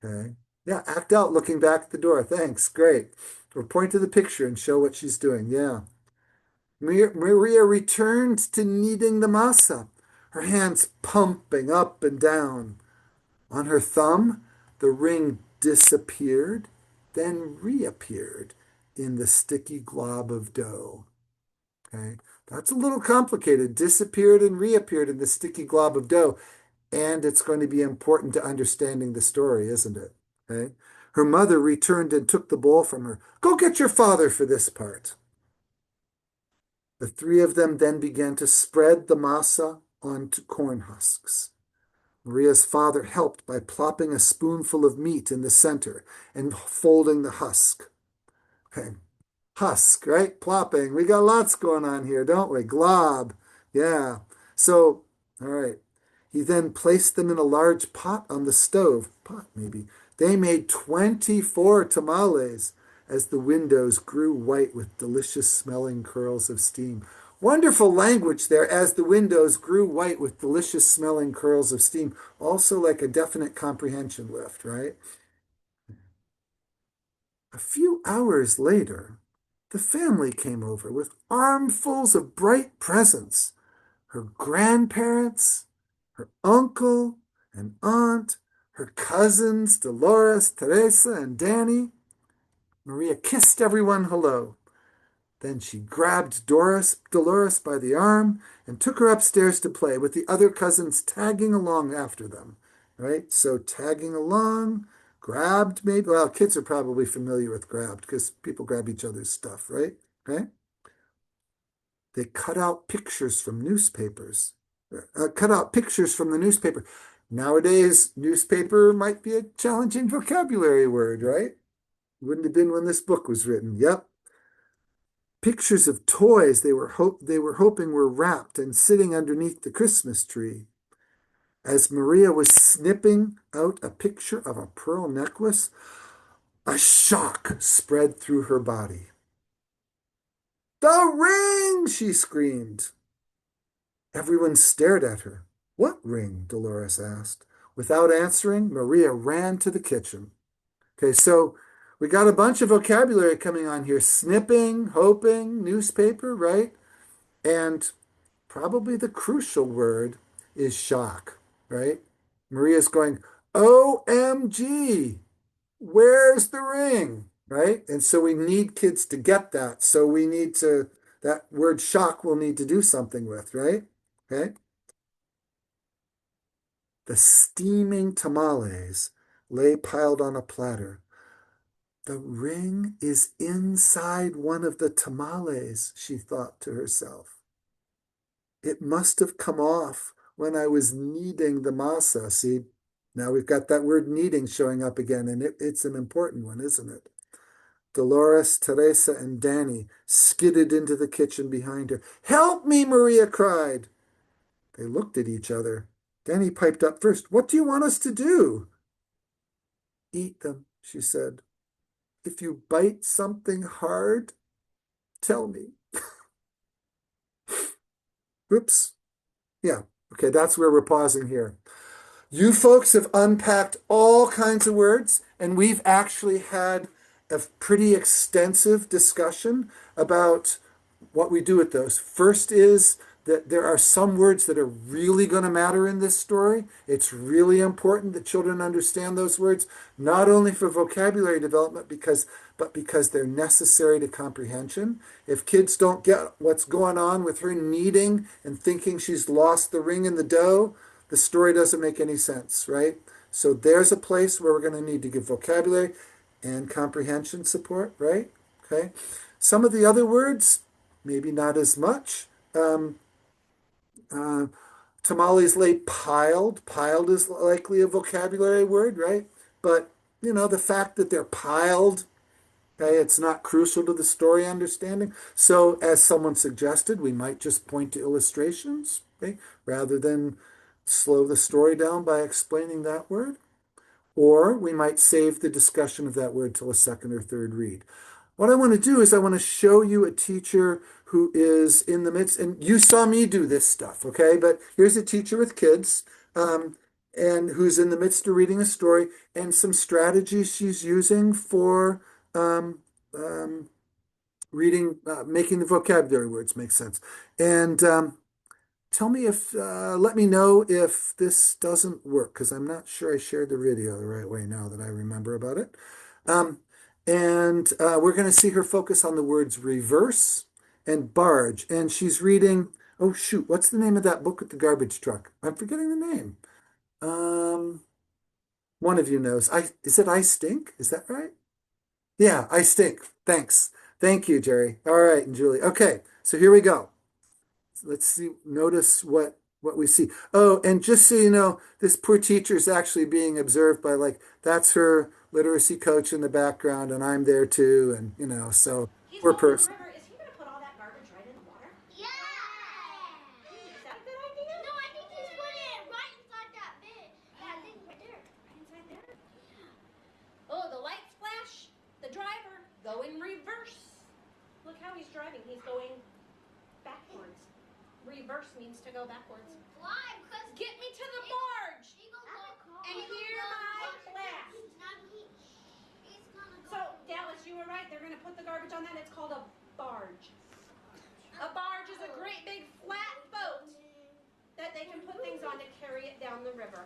Speaker 1: Okay. Yeah, act out looking back at the door. Thanks, great. Or point to the picture and show what she's doing. Yeah. Maria returned to kneading the masa, her hands pumping up and down. On her thumb, the ring disappeared, then reappeared in the sticky glob of dough. Okay, that's a little complicated. Disappeared and reappeared in the sticky glob of dough. And it's going to be important to understanding the story, isn't it? Okay. Her mother returned and took the bowl from her. Go get your father for this part. The three of them then began to spread the masa onto corn husks. Maria's father helped by plopping a spoonful of meat in the center and folding the husk. Okay. Husk, right? Plopping. We got lots going on here, don't we? Glob. Yeah. So, all right. He then placed them in a large pot on the stove. Pot, maybe. They made 24 tamales as the windows grew white with delicious smelling curls of steam. Wonderful language there, as the windows grew white with delicious smelling curls of steam. Also like a definite comprehension lift, right? A few hours later, the family came over with armfuls of bright presents. Her grandparents, her uncle and aunt, her cousins, Dolores, Teresa, and Danny. Maria kissed everyone hello. Then she grabbed Dolores by the arm and took her upstairs to play with the other cousins tagging along after them. Right? So tagging along, grabbed maybe. Well, kids are probably familiar with grabbed because people grab each other's stuff, right? Okay. They cut out pictures from newspapers. Cut out pictures from the newspaper. Nowadays, newspaper might be a challenging vocabulary word, right? Wouldn't have been when this book was written. Yep. Pictures of toys they were hoping were wrapped and sitting underneath the Christmas tree. As Maria was snipping out a picture of a pearl necklace, a shock spread through her body. The ring! She screamed. Everyone stared at her. What ring? Dolores asked. Without answering, Maria ran to the kitchen. Okay, so we got a bunch of vocabulary coming on here. Snipping, hoping, newspaper, right? And probably the crucial word is shock, right? Maria's going, OMG, where's the ring? Right? And so we need kids to get that. So we need to, that word shock we'll need to do something with, right? Okay. The steaming tamales lay piled on a platter. The ring is inside one of the tamales, she thought to herself. It must have come off when I was kneading the masa. See, now we've got that word kneading showing up again, and it's an important one, isn't it? Dolores, Teresa, and Danny skidded into the kitchen behind her. Help me, Maria cried. They looked at each other. Danny piped up first. What do you want us to do? Eat them, she said. If you bite something hard, tell me. Oops. Yeah. Okay, that's where we're pausing here. You folks have unpacked all kinds of words, and we've actually had a pretty extensive discussion about what we do with those. First is that there are some words that are really going to matter in this story. It's really important that children understand those words, not only for vocabulary development, but because they're necessary to comprehension. If kids don't get what's going on with her kneading and thinking she's lost the ring in the dough, the story doesn't make any sense, right? So there's a place where we're going to need to give vocabulary and comprehension support, right? Okay. Some of the other words, maybe not as much. Tamales lay piled. Piled is likely a vocabulary word, right? But, the fact that they're piled, okay, it's not crucial to the story understanding. So, as someone suggested, we might just point to illustrations, okay, rather than slow the story down by explaining that word. Or we might save the discussion of that word till a second or third read. What I want to do is I want to show you a teacher who is in the midst, and you saw me do this stuff, okay? But here's a teacher with kids and who's in the midst of reading a story and some strategies she's using for reading, making the vocabulary words make sense. And let me know if this doesn't work, because I'm not sure I shared the video the right way now that I remember about it. We're going to see her focus on the words reverse and barge. And she's reading, oh shoot, what's the name of that book with the garbage truck? I'm forgetting the name. One of you knows. Is it I Stink? Is that right? Yeah, I Stink. Thanks. Thank you, Jerry. All right, and Julie. Okay, so here we go. Let's see, notice what we see. Oh, and just so you know, this poor teacher is actually being observed by, that's her literacy coach in the background, and I'm there too, and, so poor person.
Speaker 2: Is he going to put all that garbage right in the water?
Speaker 3: Yeah!
Speaker 2: Is that a good idea?
Speaker 3: No, I think he's putting it right inside that bit. Yeah, I think right there.
Speaker 2: Right inside there? Oh, the lights flash. The driver going reverse. Look how he's driving. He's going backwards. Reverse means to go backwards.
Speaker 3: Why? Because
Speaker 2: Get me to the barge. And hear my blast. So, Dallas, you were right. They're going to put the garbage on that. It's called a barge. A barge is a great big flat boat that they can put things on to carry it down the river.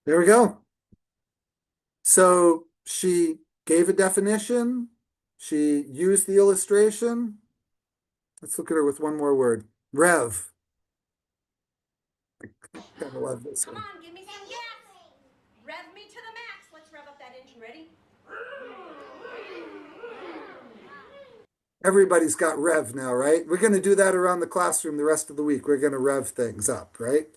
Speaker 1: There we go. So she gave a definition, She used the illustration. Let's look at her with one more word. Rev. Kind of love this
Speaker 2: Come
Speaker 1: one.
Speaker 2: on, give me some gas. Rev me to the max. Let's rev up that engine. Ready?
Speaker 1: Everybody's got rev now, right? We're going to do that around the classroom the rest of the week. We're going to rev things up, right?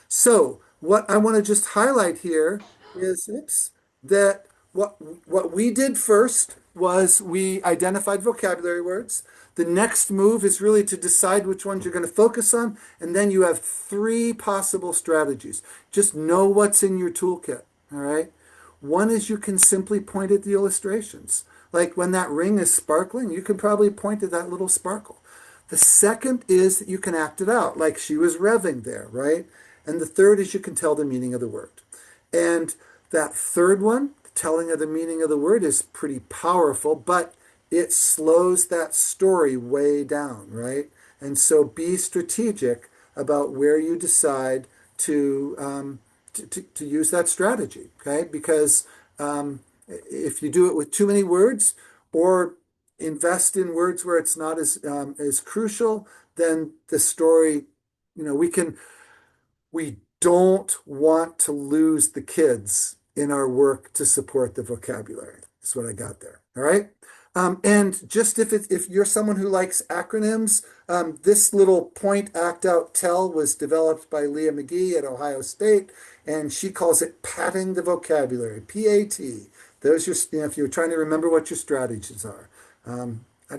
Speaker 1: So what I want to just highlight here is, oops, that what we did first was we identified vocabulary words. The next move is really to decide which ones you're going to focus on, and then you have three possible strategies. Just know what's in your toolkit, all right? One is you can simply point at the illustrations. Like when that ring is sparkling, you can probably point to that little sparkle. The second is that you can act it out, like she was revving there, right? And the third is you can tell the meaning of the word. And that third one, telling of the meaning of the word, is pretty powerful, but it slows that story way down, right? And so be strategic about where you decide to use that strategy, okay? Because if you do it with too many words or invest in words where it's not as crucial, then the story, we don't want to lose the kids in our work to support the vocabulary. That's what I got there. All right. And just if you're someone who likes acronyms, this little point, act, out, tell was developed by Leah McGee at Ohio State, and she calls it patting the vocabulary, PAT. Those are, if you're trying to remember what your strategies are. A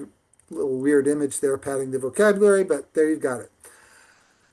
Speaker 1: little weird image there, patting the vocabulary, but there you got it.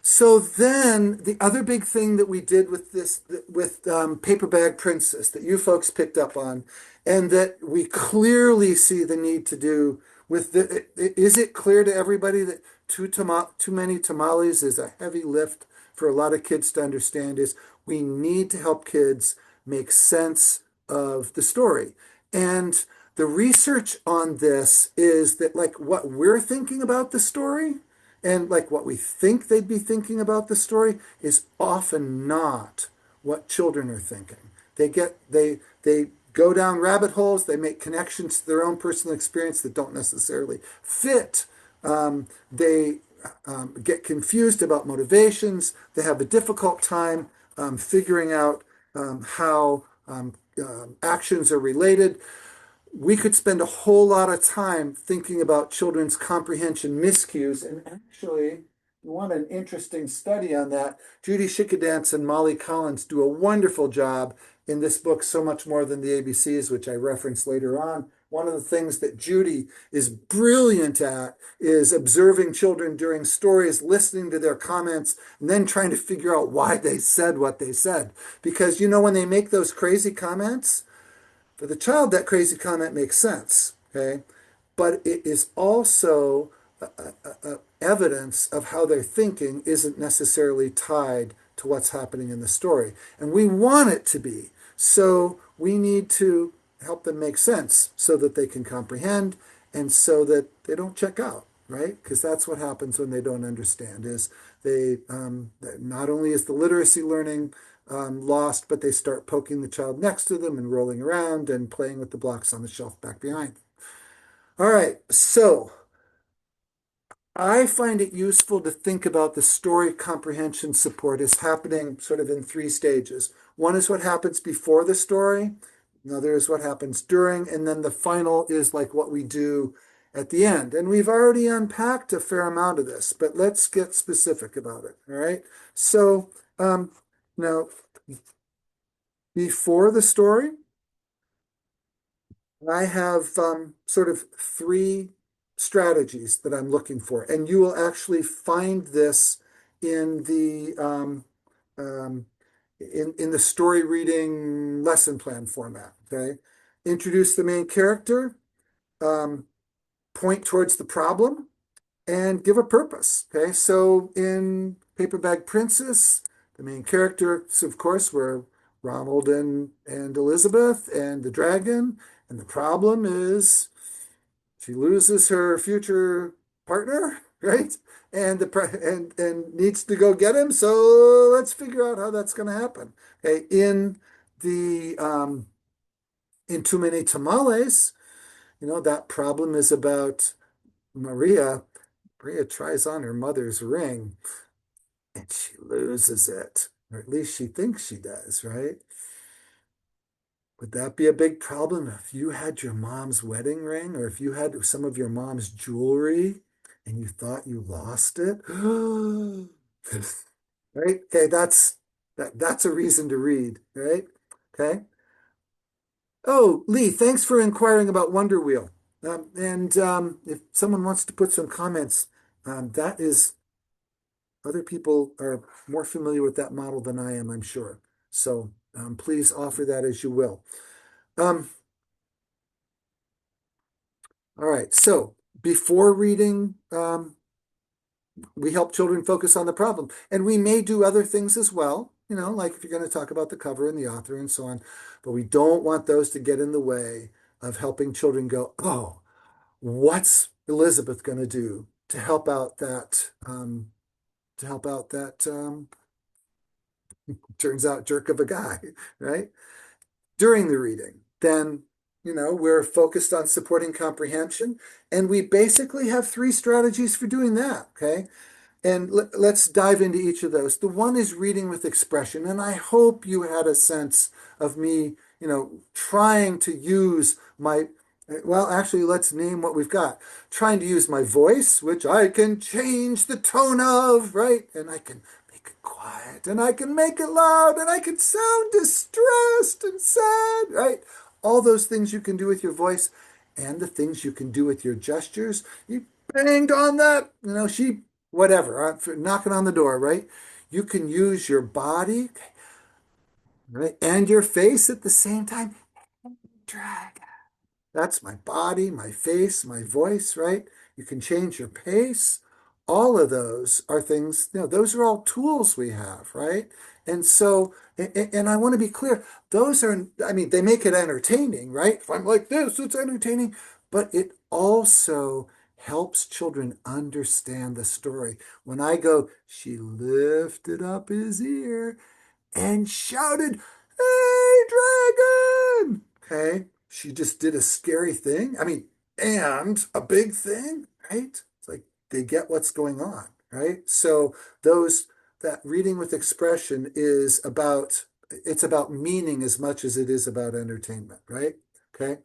Speaker 1: So then the other big thing that we did with this, with Paper Bag Princess, that you folks picked up on, and that we clearly see the need to do with is it clear to everybody that too many tamales is a heavy lift for a lot of kids to understand? Is we need to help kids make sense of the story. And the research on this is that, like, what we're thinking about the story and like what we think they'd be thinking about the story is often not what children are thinking. They go down rabbit holes, they make connections to their own personal experience that don't necessarily fit. They get confused about motivations. They have a difficult time figuring out how actions are related. We could spend a whole lot of time thinking about children's comprehension miscues. And actually, you want an interesting study on that. Judy Schickadance and Molly Collins do a wonderful job in this book, So Much More Than the ABCs, which I reference later on. One of the things that Judy is brilliant at is observing children during stories, listening to their comments, and then trying to figure out why they said what they said. Because, when they make those crazy comments, for the child, that crazy comment makes sense, okay? But it is also evidence of how they're thinking isn't necessarily tied to what's happening in the story. And we want it to be. So we need to help them make sense so that they can comprehend and so that they don't check out, right? Because that's what happens when they don't understand, is they not only is the literacy learning lost, but they start poking the child next to them and rolling around and playing with the blocks on the shelf back behind. All right, so I find it useful to think about the story comprehension support as happening sort of in three stages. One is what happens before the story, another is what happens during, and then the final is like what we do at the end. And we've already unpacked a fair amount of this, but let's get specific about it, all right? So now, before the story, I have sort of three strategies that I'm looking for, and you will actually find this in the in the story reading lesson plan format. Okay, introduce the main character, point towards the problem, and give a purpose. Okay, so in Paper Bag Princess, the main characters, of course, were Ronald and Elizabeth and the dragon. And the problem is she loses her future partner, right? And and needs to go get him. So let's figure out how that's going to happen. Okay, in Too Many Tamales, that problem is about Maria. Maria tries on her mother's ring and she loses it, or at least she thinks she does, right? Would that be a big problem if you had your mom's wedding ring or if you had some of your mom's jewelry and you thought you lost it? Right? Okay, that's a reason to read, right? Okay. Oh, Lee, thanks for inquiring about Wonder Wheel. And if someone wants to put some comments, that is, other people are more familiar with that model than I am, I'm sure. So please offer that as you will. Um, all right. So before reading, we help children focus on the problem. And we may do other things as well, like if you're going to talk about the cover and the author and so on. But we don't want those to get in the way of helping children go, oh, what's Elizabeth going to do to help out that turns out jerk of a guy, right? During the reading. Then, we're focused on supporting comprehension, and we basically have three strategies for doing that, okay? And let's dive into each of those. The one is reading with expression, and I hope you had a sense of me, trying to use my, well, actually, let's name what we've got. Trying to use my voice, which I can change the tone of, right? And I can make it quiet, and I can make it loud, and I can sound distressed and sad, right? All those things you can do with your voice and the things you can do with your gestures. You banged on that, whatever, knocking on the door, right? You can use your body, right, and your face at the same time. Drag. That's my body, my face, my voice, right? You can change your pace. All of those are things, those are all tools we have, right? And so, and I want to be clear, those are, I mean, they make it entertaining, right? If I'm like this, it's entertaining, but it also helps children understand the story. When I go, she lifted up his ear and shouted, "Hey, dragon!" Okay, she just did a scary thing. I mean, and a big thing, right? It's like they get what's going on, right? So that reading with expression it's about meaning as much as it is about entertainment, right? Okay.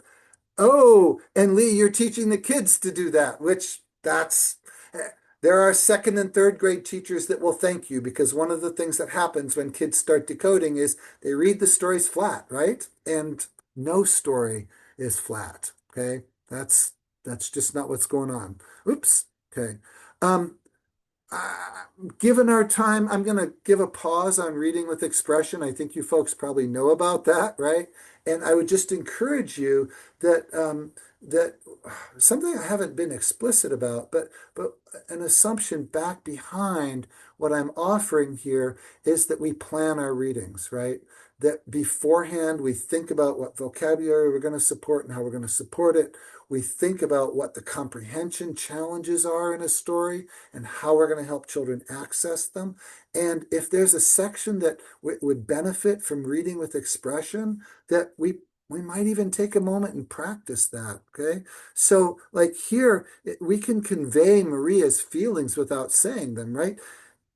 Speaker 1: Oh, and Lee, you're teaching the kids to do that, which there are second and third grade teachers that will thank you because one of the things that happens when kids start decoding is they read the stories flat, right? And no story is flat, okay? That's just not what's going on. Oops. Okay. Um, Given our time, I'm going to give a pause on reading with expression. I think you folks probably know about that, right? And I would just encourage you that something I haven't been explicit about, but an assumption back behind what I'm offering here is that we plan our readings, right? That beforehand we think about what vocabulary we're going to support and how we're going to support it. We think about what the comprehension challenges are in a story and how we're going to help children access them. And if there's a section that would benefit from reading with expression, that we might even take a moment and practice that, okay? So like here, we can convey Maria's feelings without saying them, right?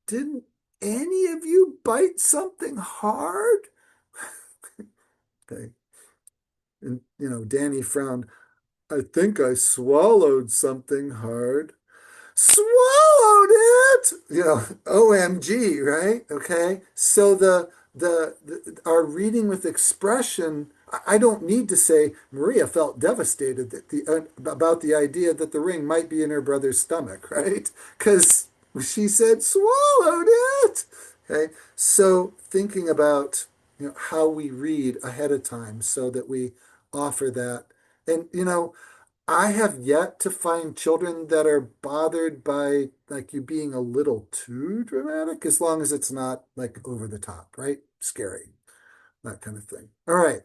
Speaker 1: Didn't any of you bite something hard? Okay. And, Danny frowned. I think I swallowed something hard. Swallowed it? OMG, right? Okay. So our reading with expression, I don't need to say Maria felt devastated about the idea that the ring might be in her brother's stomach, right? Because she said swallowed it. Okay. So thinking about how we read ahead of time so that we offer that. And I have yet to find children that are bothered by like you being a little too dramatic, as long as it's not like over the top, right? Scary, that kind of thing. All right.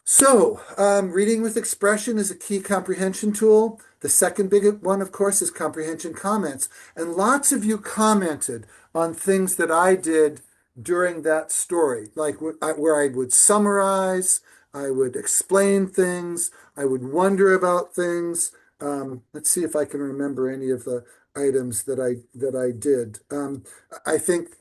Speaker 1: So, reading with expression is a key comprehension tool. The second big one, of course, is comprehension comments. And lots of you commented on things that I did during that story, like where I would summarize, I would explain things. I would wonder about things. Let's see if I can remember any of the items that I did. I think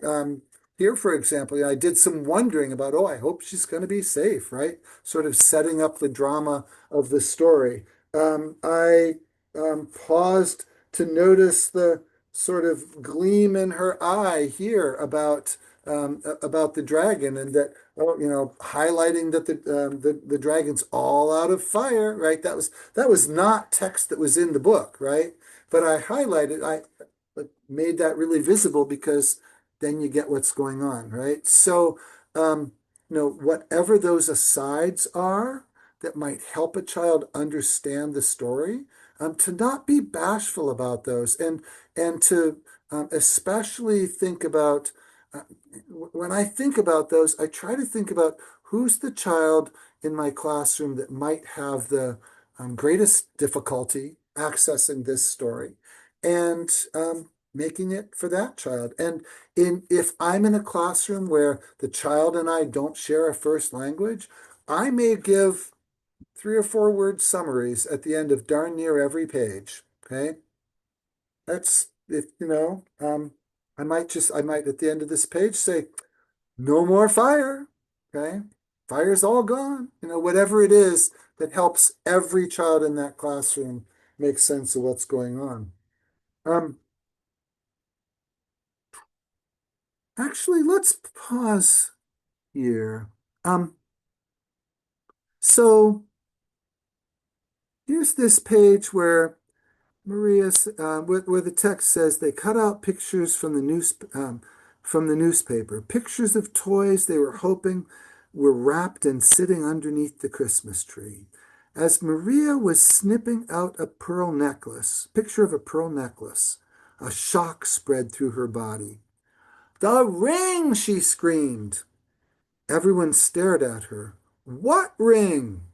Speaker 1: here, for example, I did some wondering about, oh, I hope she's going to be safe, right? Sort of setting up the drama of the story. I paused to notice the sort of gleam in her eye here about the dragon, and that, oh, highlighting that the dragon's all out of fire, right? That was not text that was in the book, right? But I highlighted, I made that really visible because then you get what's going on, right? So, whatever those asides are that might help a child understand the story, to not be bashful about those, and to especially think about when I think about those, I try to think about who's the child in my classroom that might have the greatest difficulty accessing this story, and making it for that child. And if I'm in a classroom where the child and I don't share a first language, I may give 3 or 4 word summaries at the end of darn near every page. Okay, that's if I might at the end of this page say, no more fire. Okay, fire's all gone. Whatever it is that helps every child in that classroom make sense of what's going on. Um, Actually, let's pause here. So here's this page where where the text says they cut out pictures from the newspaper, pictures of toys they were hoping were wrapped and sitting underneath the Christmas tree. As Maria was snipping out a picture of a pearl necklace, a shock spread through her body. "The ring!" she screamed. Everyone stared at her. "What ring?"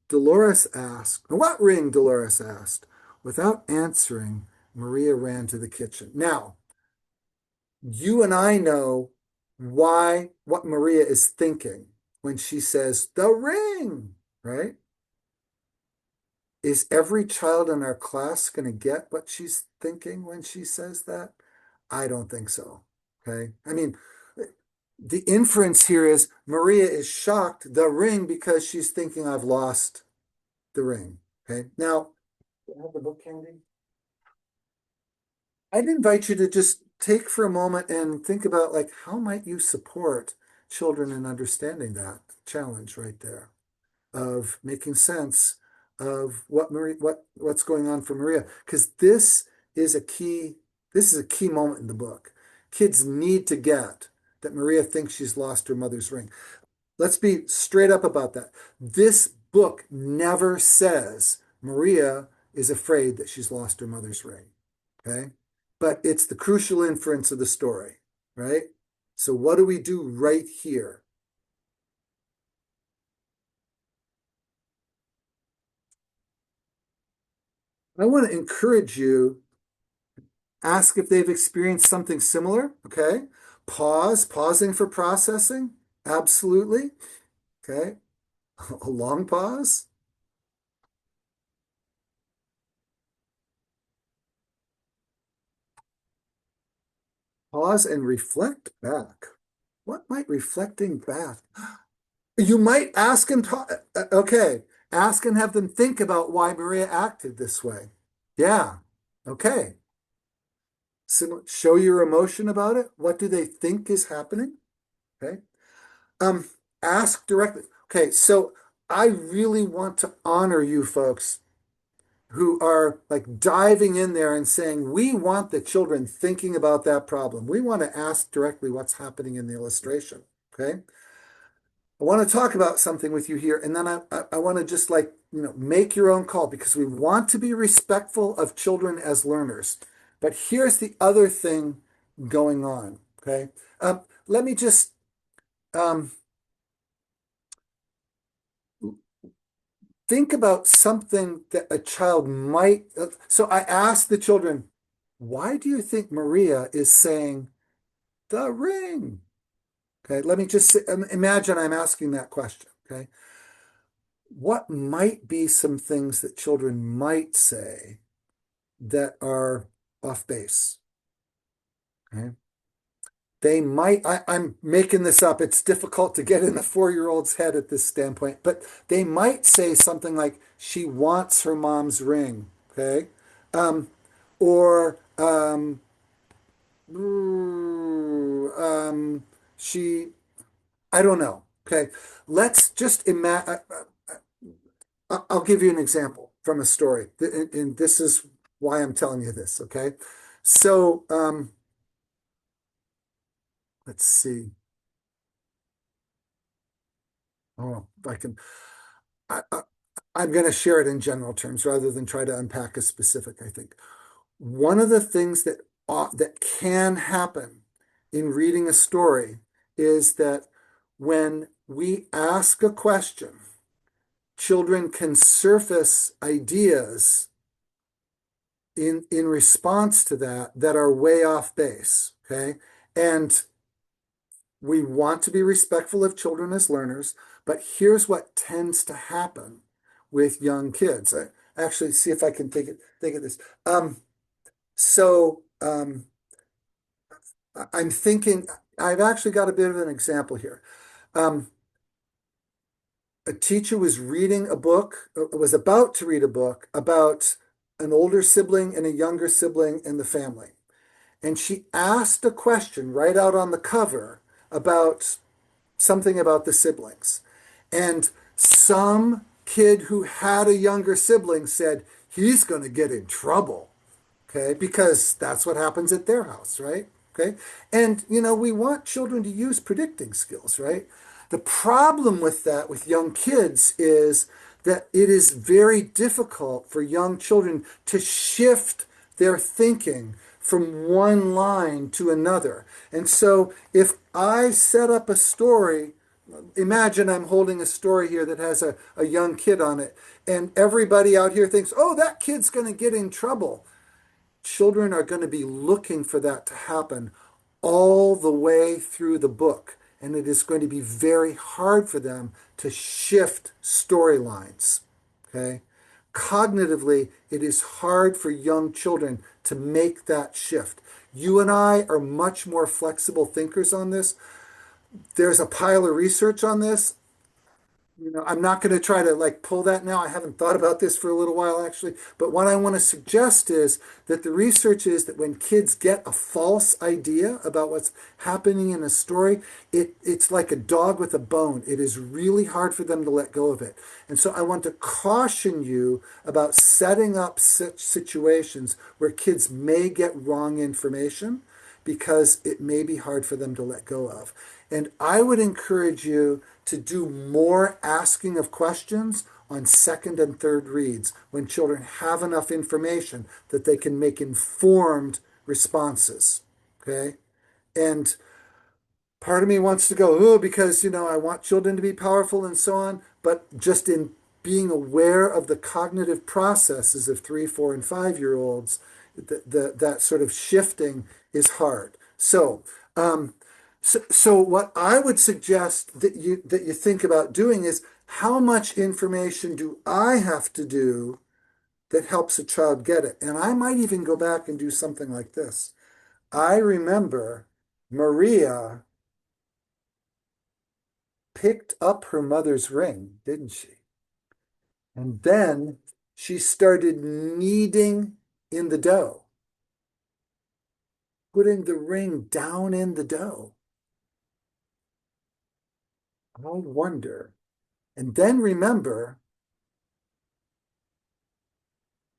Speaker 1: Dolores asked. "What ring?" Dolores asked. Without answering, Maria ran to the kitchen. Now, you and I know what Maria is thinking when she says, "the ring," right? Is every child in our class going to get what she's thinking when she says that? I don't think so. Okay. I mean, the inference here is Maria is shocked, the ring, because she's thinking, I've lost the ring. Okay. Now, do I have the book handy? I'd invite you to just take for a moment and think about, like, how might you support children in understanding that challenge right there of making sense of what's going on for Maria, because is a key this is a key moment in the book. Kids need to get that Maria thinks she's lost her mother's ring. Let's be straight up about that. This book never says Maria is afraid that she's lost her mother's ring. Okay? But it's the crucial inference of the story, right? So what do we do right here? I want to encourage you, ask if they've experienced something similar, okay? Pausing for processing, absolutely, okay? A long pause. Pause and reflect back. What might reflecting back? You might ask and okay, ask and have them think about why Maria acted this way. Yeah, okay. Show your emotion about it. What do they think is happening? Okay. Um, Ask directly. Okay, so I really want to honor you folks who are like diving in there and saying, we want the children thinking about that problem. We want to ask directly what's happening in the illustration. Okay. I want to talk about something with you here, and then I want to just make your own call, because we want to be respectful of children as learners. But here's the other thing going on. Okay. Let me just think about something that a child might. So I asked the children, why do you think Maria is saying the ring? Okay, let me just imagine I'm asking that question. Okay, what might be some things that children might say that are off base? Okay. They might, I'm making this up. It's difficult to get in a 4-year-old's head at this standpoint, but they might say something like, she wants her mom's ring. Okay. Um, or she, I don't know. Okay. Let's just imagine, I'll give you an example from a story. And this is why I'm telling you this. Okay. So, let's see. Oh, if I can. I, I, I'm going to share it in general terms rather than try to unpack a specific, I think. One of the things that can happen in reading a story is that when we ask a question, children can surface ideas in response to that are way off base. Okay. And we want to be respectful of children as learners, but here's what tends to happen with young kids. Actually, see if I can think of this. So I'm thinking, I've actually got a bit of an example here. Um, a teacher was reading a book, was about to read a book about an older sibling and a younger sibling in the family. And she asked a question right out on the cover about something about the siblings. And some kid who had a younger sibling said, he's going to get in trouble. Okay, because that's what happens at their house, right? Okay, and we want children to use predicting skills, right? The problem with that with young kids is that it is very difficult for young children to shift their thinking from one line to another. And so if I set up a story, imagine I'm holding a story here that has a young kid on it, and everybody out here thinks, oh, that kid's going to get in trouble. Children are going to be looking for that to happen all the way through the book. And it is going to be very hard for them to shift storylines. Okay? Cognitively, it is hard for young children to make that shift. You and I are much more flexible thinkers on this. There's a pile of research on this. I'm not going to try to pull that now. I haven't thought about this for a little while actually. But what I want to suggest is that the research is that when kids get a false idea about what's happening in a story, it's like a dog with a bone. It is really hard for them to let go of it. And so I want to caution you about setting up such situations where kids may get wrong information because it may be hard for them to let go of. And I would encourage you to do more asking of questions on second and third reads when children have enough information that they can make informed responses. Okay? And part of me wants to go, oh, because, I want children to be powerful and so on. But just in being aware of the cognitive processes of 3, 4, and 5-year-olds, that sort of shifting is hard. So what I would suggest that you think about doing is, how much information do I have to do that helps a child get it? And I might even go back and do something like this. I remember Maria picked up her mother's ring, didn't she? And then she started kneading in the dough, putting the ring down in the dough. I wonder. And then remember,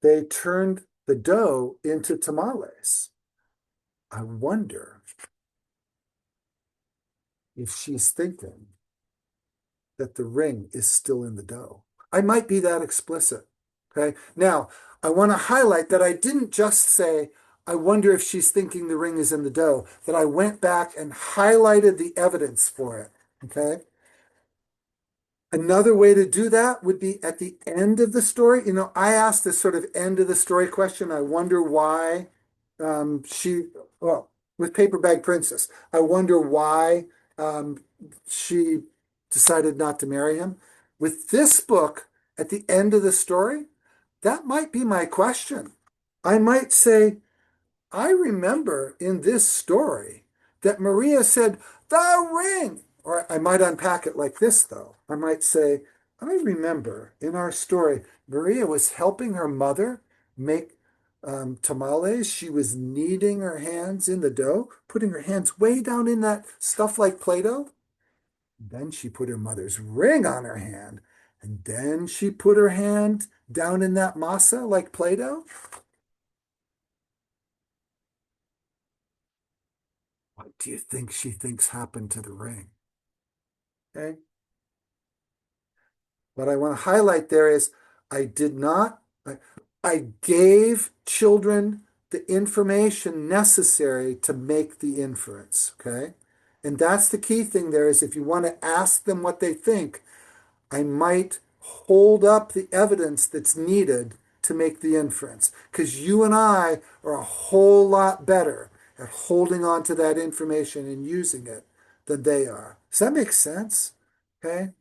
Speaker 1: they turned the dough into tamales. I wonder if she's thinking that the ring is still in the dough. I might be that explicit. Okay. Now, I want to highlight that I didn't just say, I wonder if she's thinking the ring is in the dough, that I went back and highlighted the evidence for it. Okay. Another way to do that would be at the end of the story. I asked this sort of end of the story question. I wonder why well, with Paper Bag Princess, I wonder why she decided not to marry him. with this book at the end of the story, that might be my question. I might say, I remember in this story that Maria said, the ring. Or I might unpack it like this, though. I might say, I remember in our story, Maria was helping her mother make tamales. She was kneading her hands in the dough, putting her hands way down in that stuff like Play-Doh. Then she put her mother's ring on her hand. And then she put her hand down in that masa like Play-Doh. What do you think she thinks happened to the ring? Okay. What I want to highlight there is I did not, I gave children the information necessary to make the inference. Okay. And that's the key thing there is if you want to ask them what they think, I might hold up the evidence that's needed to make the inference. Because you and I are a whole lot better at holding on to that information and using it than they are. Does that make sense? Okay.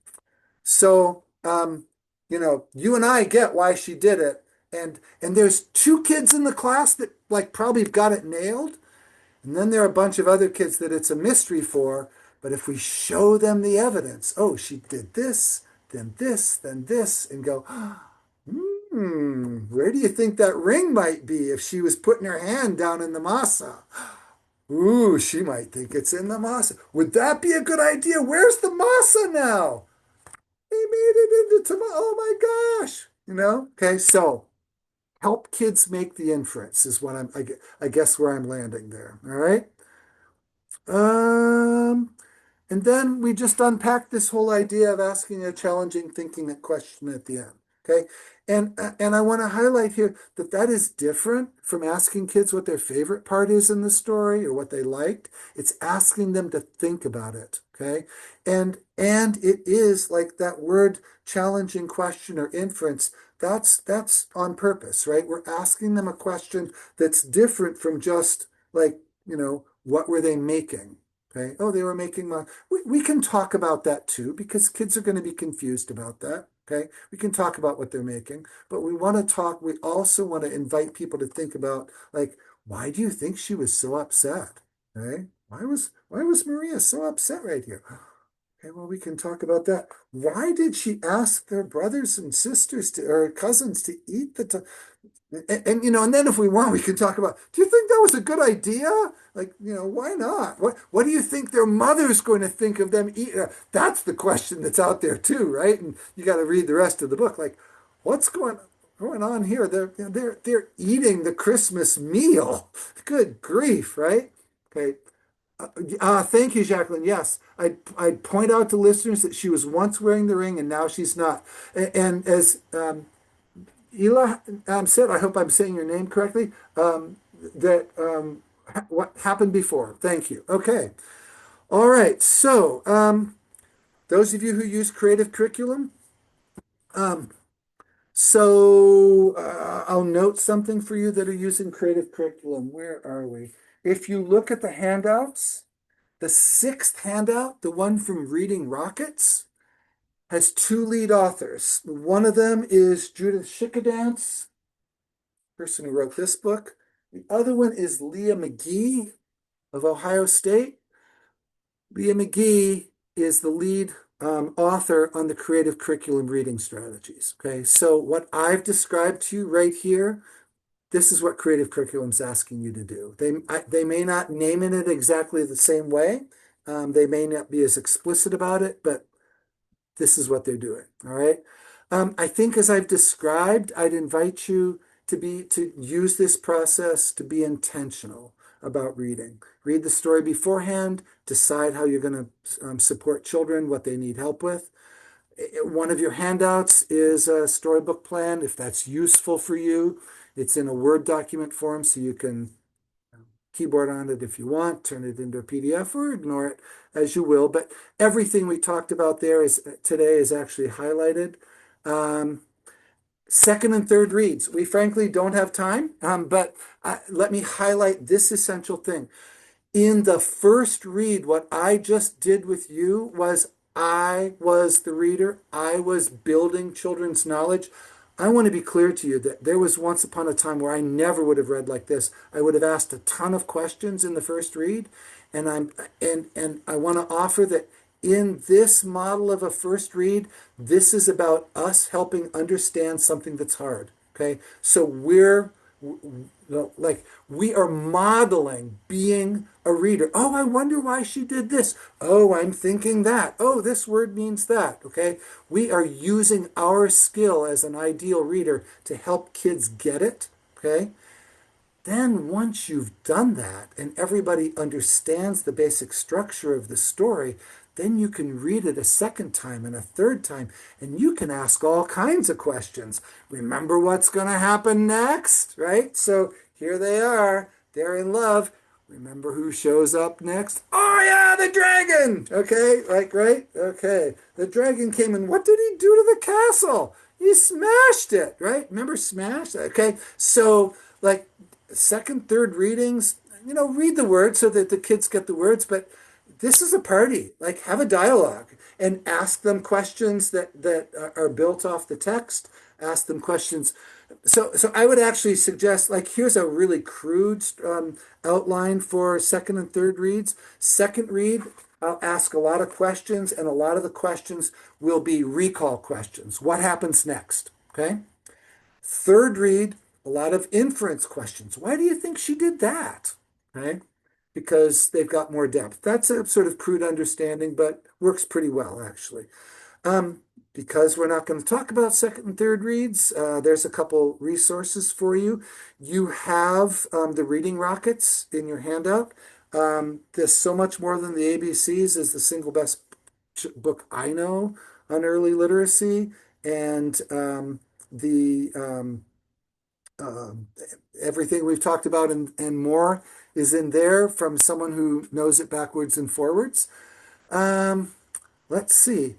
Speaker 1: So, you and I get why she did it. And there's two kids in the class that like probably got it nailed. And then there are a bunch of other kids that it's a mystery for. But if we show them the evidence, oh, she did this, then this, and go, where do you think that ring might be if she was putting her hand down in the masa? Ooh, she might think it's in the masa. Would that be a good idea? Where's the masa now? They made it into tomato. Oh my gosh. Okay, so help kids make the inference is what I guess where I'm landing there. All right. Um, and then we just unpack this whole idea of asking a challenging thinking question at the end. Okay. And I want to highlight here that that is different from asking kids what their favorite part is in the story or what they liked. It's asking them to think about it. Okay. And it is like that word challenging question or inference. That's on purpose, right? We're asking them a question that's different from just like, what were they making? Okay. Oh, they were making we can talk about that too, because kids are going to be confused about that. Okay. We can talk about what they're making, but we also want to invite people to think about like, why do you think she was so upset? Okay. Why was Maria so upset right here? Okay, well, we can talk about that. Why did she ask their brothers and sisters or cousins to eat and then if we want, we can talk about, do you think that was a good idea? Like, why not? What do you think their mother's going to think of them eating? That's the question that's out there too, right? And you got to read the rest of the book. Like, what's going on here? They're eating the Christmas meal. Good grief, right? Okay. Thank you, Jacqueline. Yes, I'd point out to listeners that she was once wearing the ring and now she's not. And as Ela said, I hope I'm saying your name correctly, what happened before. Thank you. Okay. All right. So those of you who use creative curriculum, I'll note something for you that are using creative curriculum. Where are we? If you look at the handouts, the sixth handout, the one from Reading Rockets, has two lead authors. One of them is Judith Schickedance, person who wrote this book. The other one is Leah McGee of Ohio State. Leah McGee is the lead author on the creative curriculum reading strategies. Okay, so what I've described to you right here, this is what creative curriculum is asking you to do. They may not name it exactly the same way. They may not be as explicit about it, but this is what they're doing. All right. I think as I've described, I'd invite you to use this process to be intentional about reading. Read the story beforehand, decide how you're going to support children, what they need help with. One of your handouts is a storybook plan. If that's useful for you, it's in a Word document form, so you can keyboard on it if you want, turn it into a PDF or ignore it as you will. But everything we talked about there today is actually highlighted. Second and third reads. We frankly don't have time, but let me highlight this essential thing. In the first read, what I just did with you was I was the reader. I was building children's knowledge. I want to be clear to you that there was once upon a time where I never would have read like this. I would have asked a ton of questions in the first read, and I want to offer that in this model of a first read, this is about us helping understand something that's hard. Okay, so like we are modeling being a reader. Oh, I wonder why she did this. Oh, I'm thinking that. Oh, this word means that. Okay, we are using our skill as an ideal reader to help kids get it. Okay, then once you've done that and everybody understands the basic structure of the story, then you can read it a second time and a third time, and you can ask all kinds of questions. Remember what's going to happen next, right? So here they are. They're in love. Remember who shows up next? Oh, yeah, the dragon. Okay, like, right? Okay. The dragon came and what did he do to the castle? He smashed it, right? Remember smash? Okay. So, like, second, third readings, read the words so that the kids get the words, but this is a party. Like, have a dialogue and ask them questions that are built off the text. Ask them questions. So I would actually suggest, like, here's a really crude outline for second and third reads. Second read, I'll ask a lot of questions, and a lot of the questions will be recall questions. What happens next? Okay. Third read, a lot of inference questions. Why do you think she did that? Right? Because they've got more depth. That's a sort of crude understanding, but works pretty well, actually. Um, because we're not going to talk about second and third reads, there's a couple resources for you. You have the reading rockets in your handout. There's so much more than the ABCs is the single best book I know on early literacy. And the everything we've talked about and more is in there from someone who knows it backwards and forwards. Um, let's see.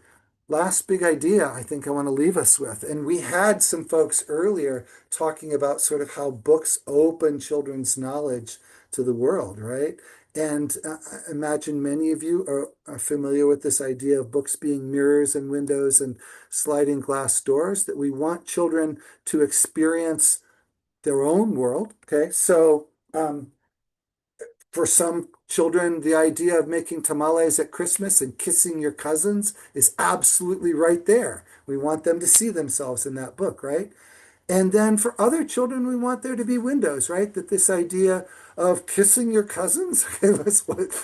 Speaker 1: Last big idea I think I want to leave us with. And we had some folks earlier talking about sort of how books open children's knowledge to the world, right? And I imagine many of you are familiar with this idea of books being mirrors and windows and sliding glass doors, that we want children to experience their own world. Okay, so for some children, the idea of making tamales at Christmas and kissing your cousins is absolutely right there. We want them to see themselves in that book, right? And then for other children, we want there to be windows, right? That this idea of kissing your cousins, okay,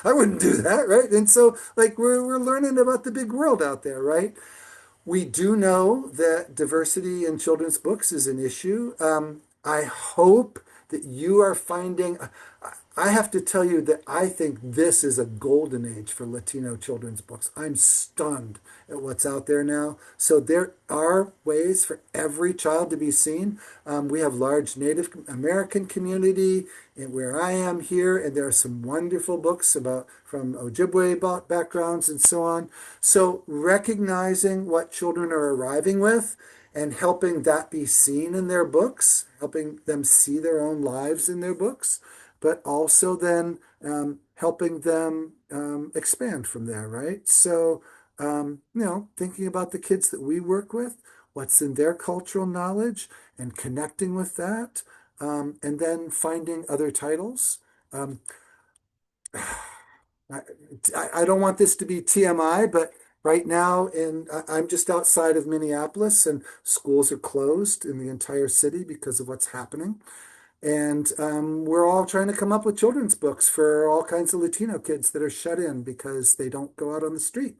Speaker 1: I wouldn't do that, right? And so, like, we're learning about the big world out there, right? We do know that diversity in children's books is an issue. I hope that you are finding, I have to tell you that I think this is a golden age for Latino children's books. I'm stunned at what's out there now. So there are ways for every child to be seen. We have large Native American community where I am here, and there are some wonderful books about from Ojibwe backgrounds and so on. So recognizing what children are arriving with and helping that be seen in their books, helping them see their own lives in their books, but also then helping them expand from there, right? So, thinking about the kids that we work with, what's in their cultural knowledge, and connecting with that, and then finding other titles. I, I don't want this to be TMI, but right now I'm just outside of Minneapolis, and schools are closed in the entire city because of what's happening. And we're all trying to come up with children's books for all kinds of Latino kids that are shut in because they don't go out on the street.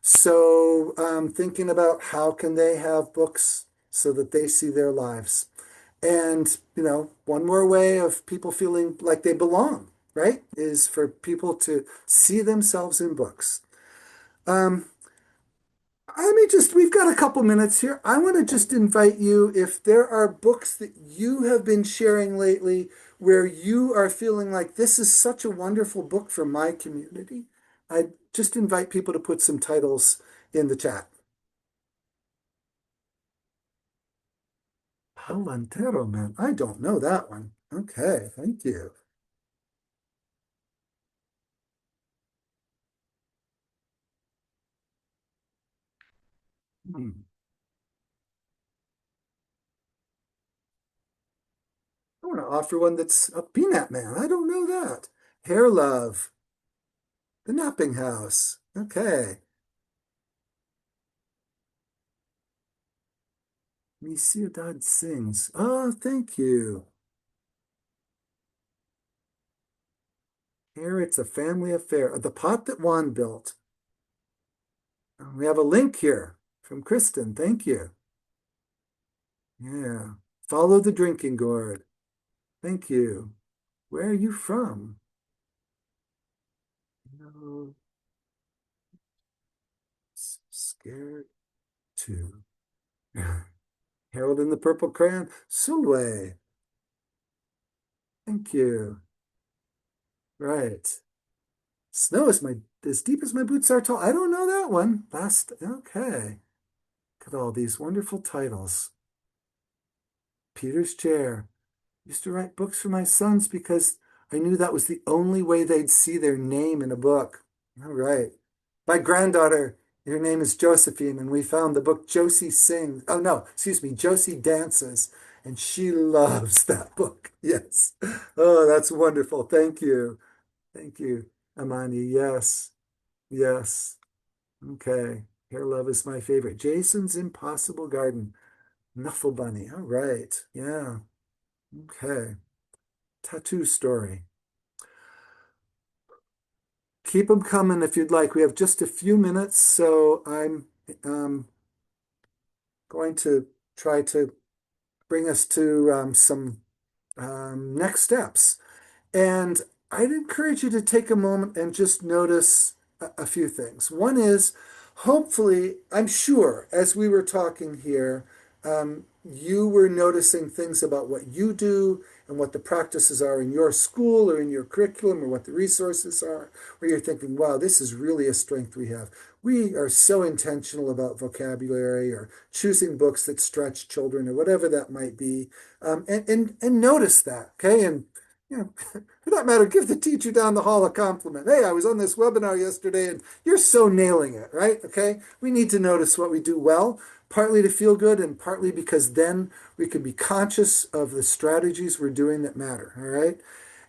Speaker 1: So thinking about how can they have books so that they see their lives. And, one more way of people feeling like they belong, right, is for people to see themselves in books. Um, we've got a couple minutes here. I want to just invite you, if there are books that you have been sharing lately where you are feeling like this is such a wonderful book for my community, I just invite people to put some titles in the chat. Palantero, man. I don't know that one. Okay, thank you. Hmm. I want to offer one that's a Peanut Man. I don't know that. Hair Love, The Napping House. Okay. Monsieur Dodd sings. Oh, thank you. Here it's a family affair. The pot that Juan built. We have a link here from Kristen. Thank you. Yeah. Follow the drinking gourd. Thank you. Where are you from? No, scared too. Harold in the Purple Crayon. Sulwe. Thank you. Right. Snow is my as deep as my boots are tall. I don't know that one. Last okay. Look at all these wonderful titles. Peter's Chair. Used to write books for my sons because I knew that was the only way they'd see their name in a book. All right. My granddaughter, her name is Josephine, and we found the book Josie Sings. Oh, no, excuse me, Josie Dances, and she loves that book. Yes. Oh, that's wonderful. Thank you. Thank you, Amani. Yes. Yes. Okay. Hair Love is my favorite. Jason's Impossible Garden. Knuffle Bunny. All right. Yeah. Okay. Tattoo Story. Keep them coming if you'd like. We have just a few minutes, so I'm going to try to bring us to some next steps. And I'd encourage you to take a moment and just notice a few things. One is, hopefully, I'm sure, as we were talking here, you were noticing things about what you do and what the practices are in your school or in your curriculum or what the resources are, where you're thinking, wow, this is really a strength we have. We are so intentional about vocabulary or choosing books that stretch children or whatever that might be. And notice that, okay? And you know, for that matter, give the teacher down the hall a compliment. Hey, I was on this webinar yesterday and you're so nailing it, right? Okay. We need to notice what we do well, partly to feel good and partly because then we can be conscious of the strategies we're doing that matter. All right.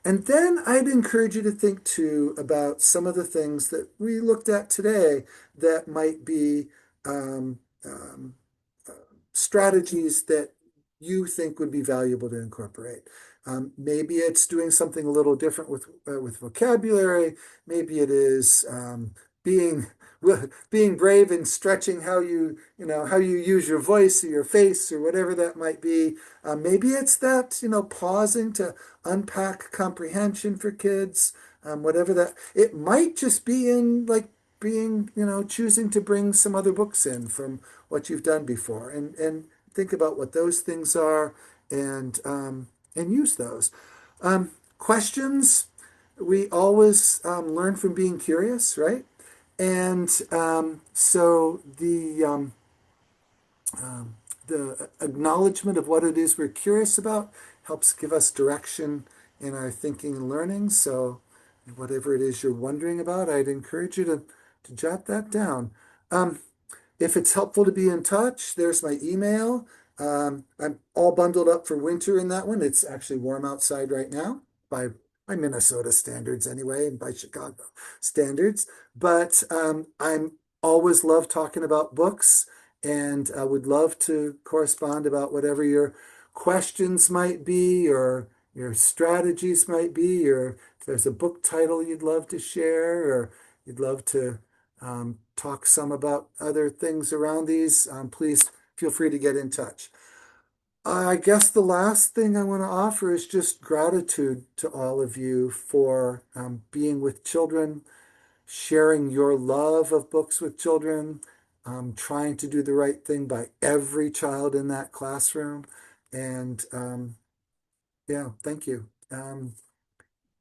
Speaker 1: And then I'd encourage you to think too about some of the things that we looked at today that might be um, um, strategies that you think would be valuable to incorporate. Maybe it's doing something a little different with vocabulary. Maybe it is being being brave and stretching how you use your voice or your face or whatever that might be. Maybe it's that pausing to unpack comprehension for kids. Whatever that it might just be in like being choosing to bring some other books in from what you've done before and think about what those things are and use those. Questions, we always learn from being curious, right? And so the acknowledgement of what it is we're curious about helps give us direction in our thinking and learning. So whatever it is you're wondering about, I'd encourage you to jot that down. If it's helpful to be in touch, there's my email. I'm all bundled up for winter in that one. It's actually warm outside right now by Minnesota standards anyway, and by Chicago standards. But I'm always love talking about books and I would love to correspond about whatever your questions might be or your strategies might be, or if there's a book title you'd love to share, or you'd love to talk some about other things around these, please feel free to get in touch. I guess the last thing I want to offer is just gratitude to all of you for being with children, sharing your love of books with children, trying to do the right thing by every child in that classroom. And yeah, thank you.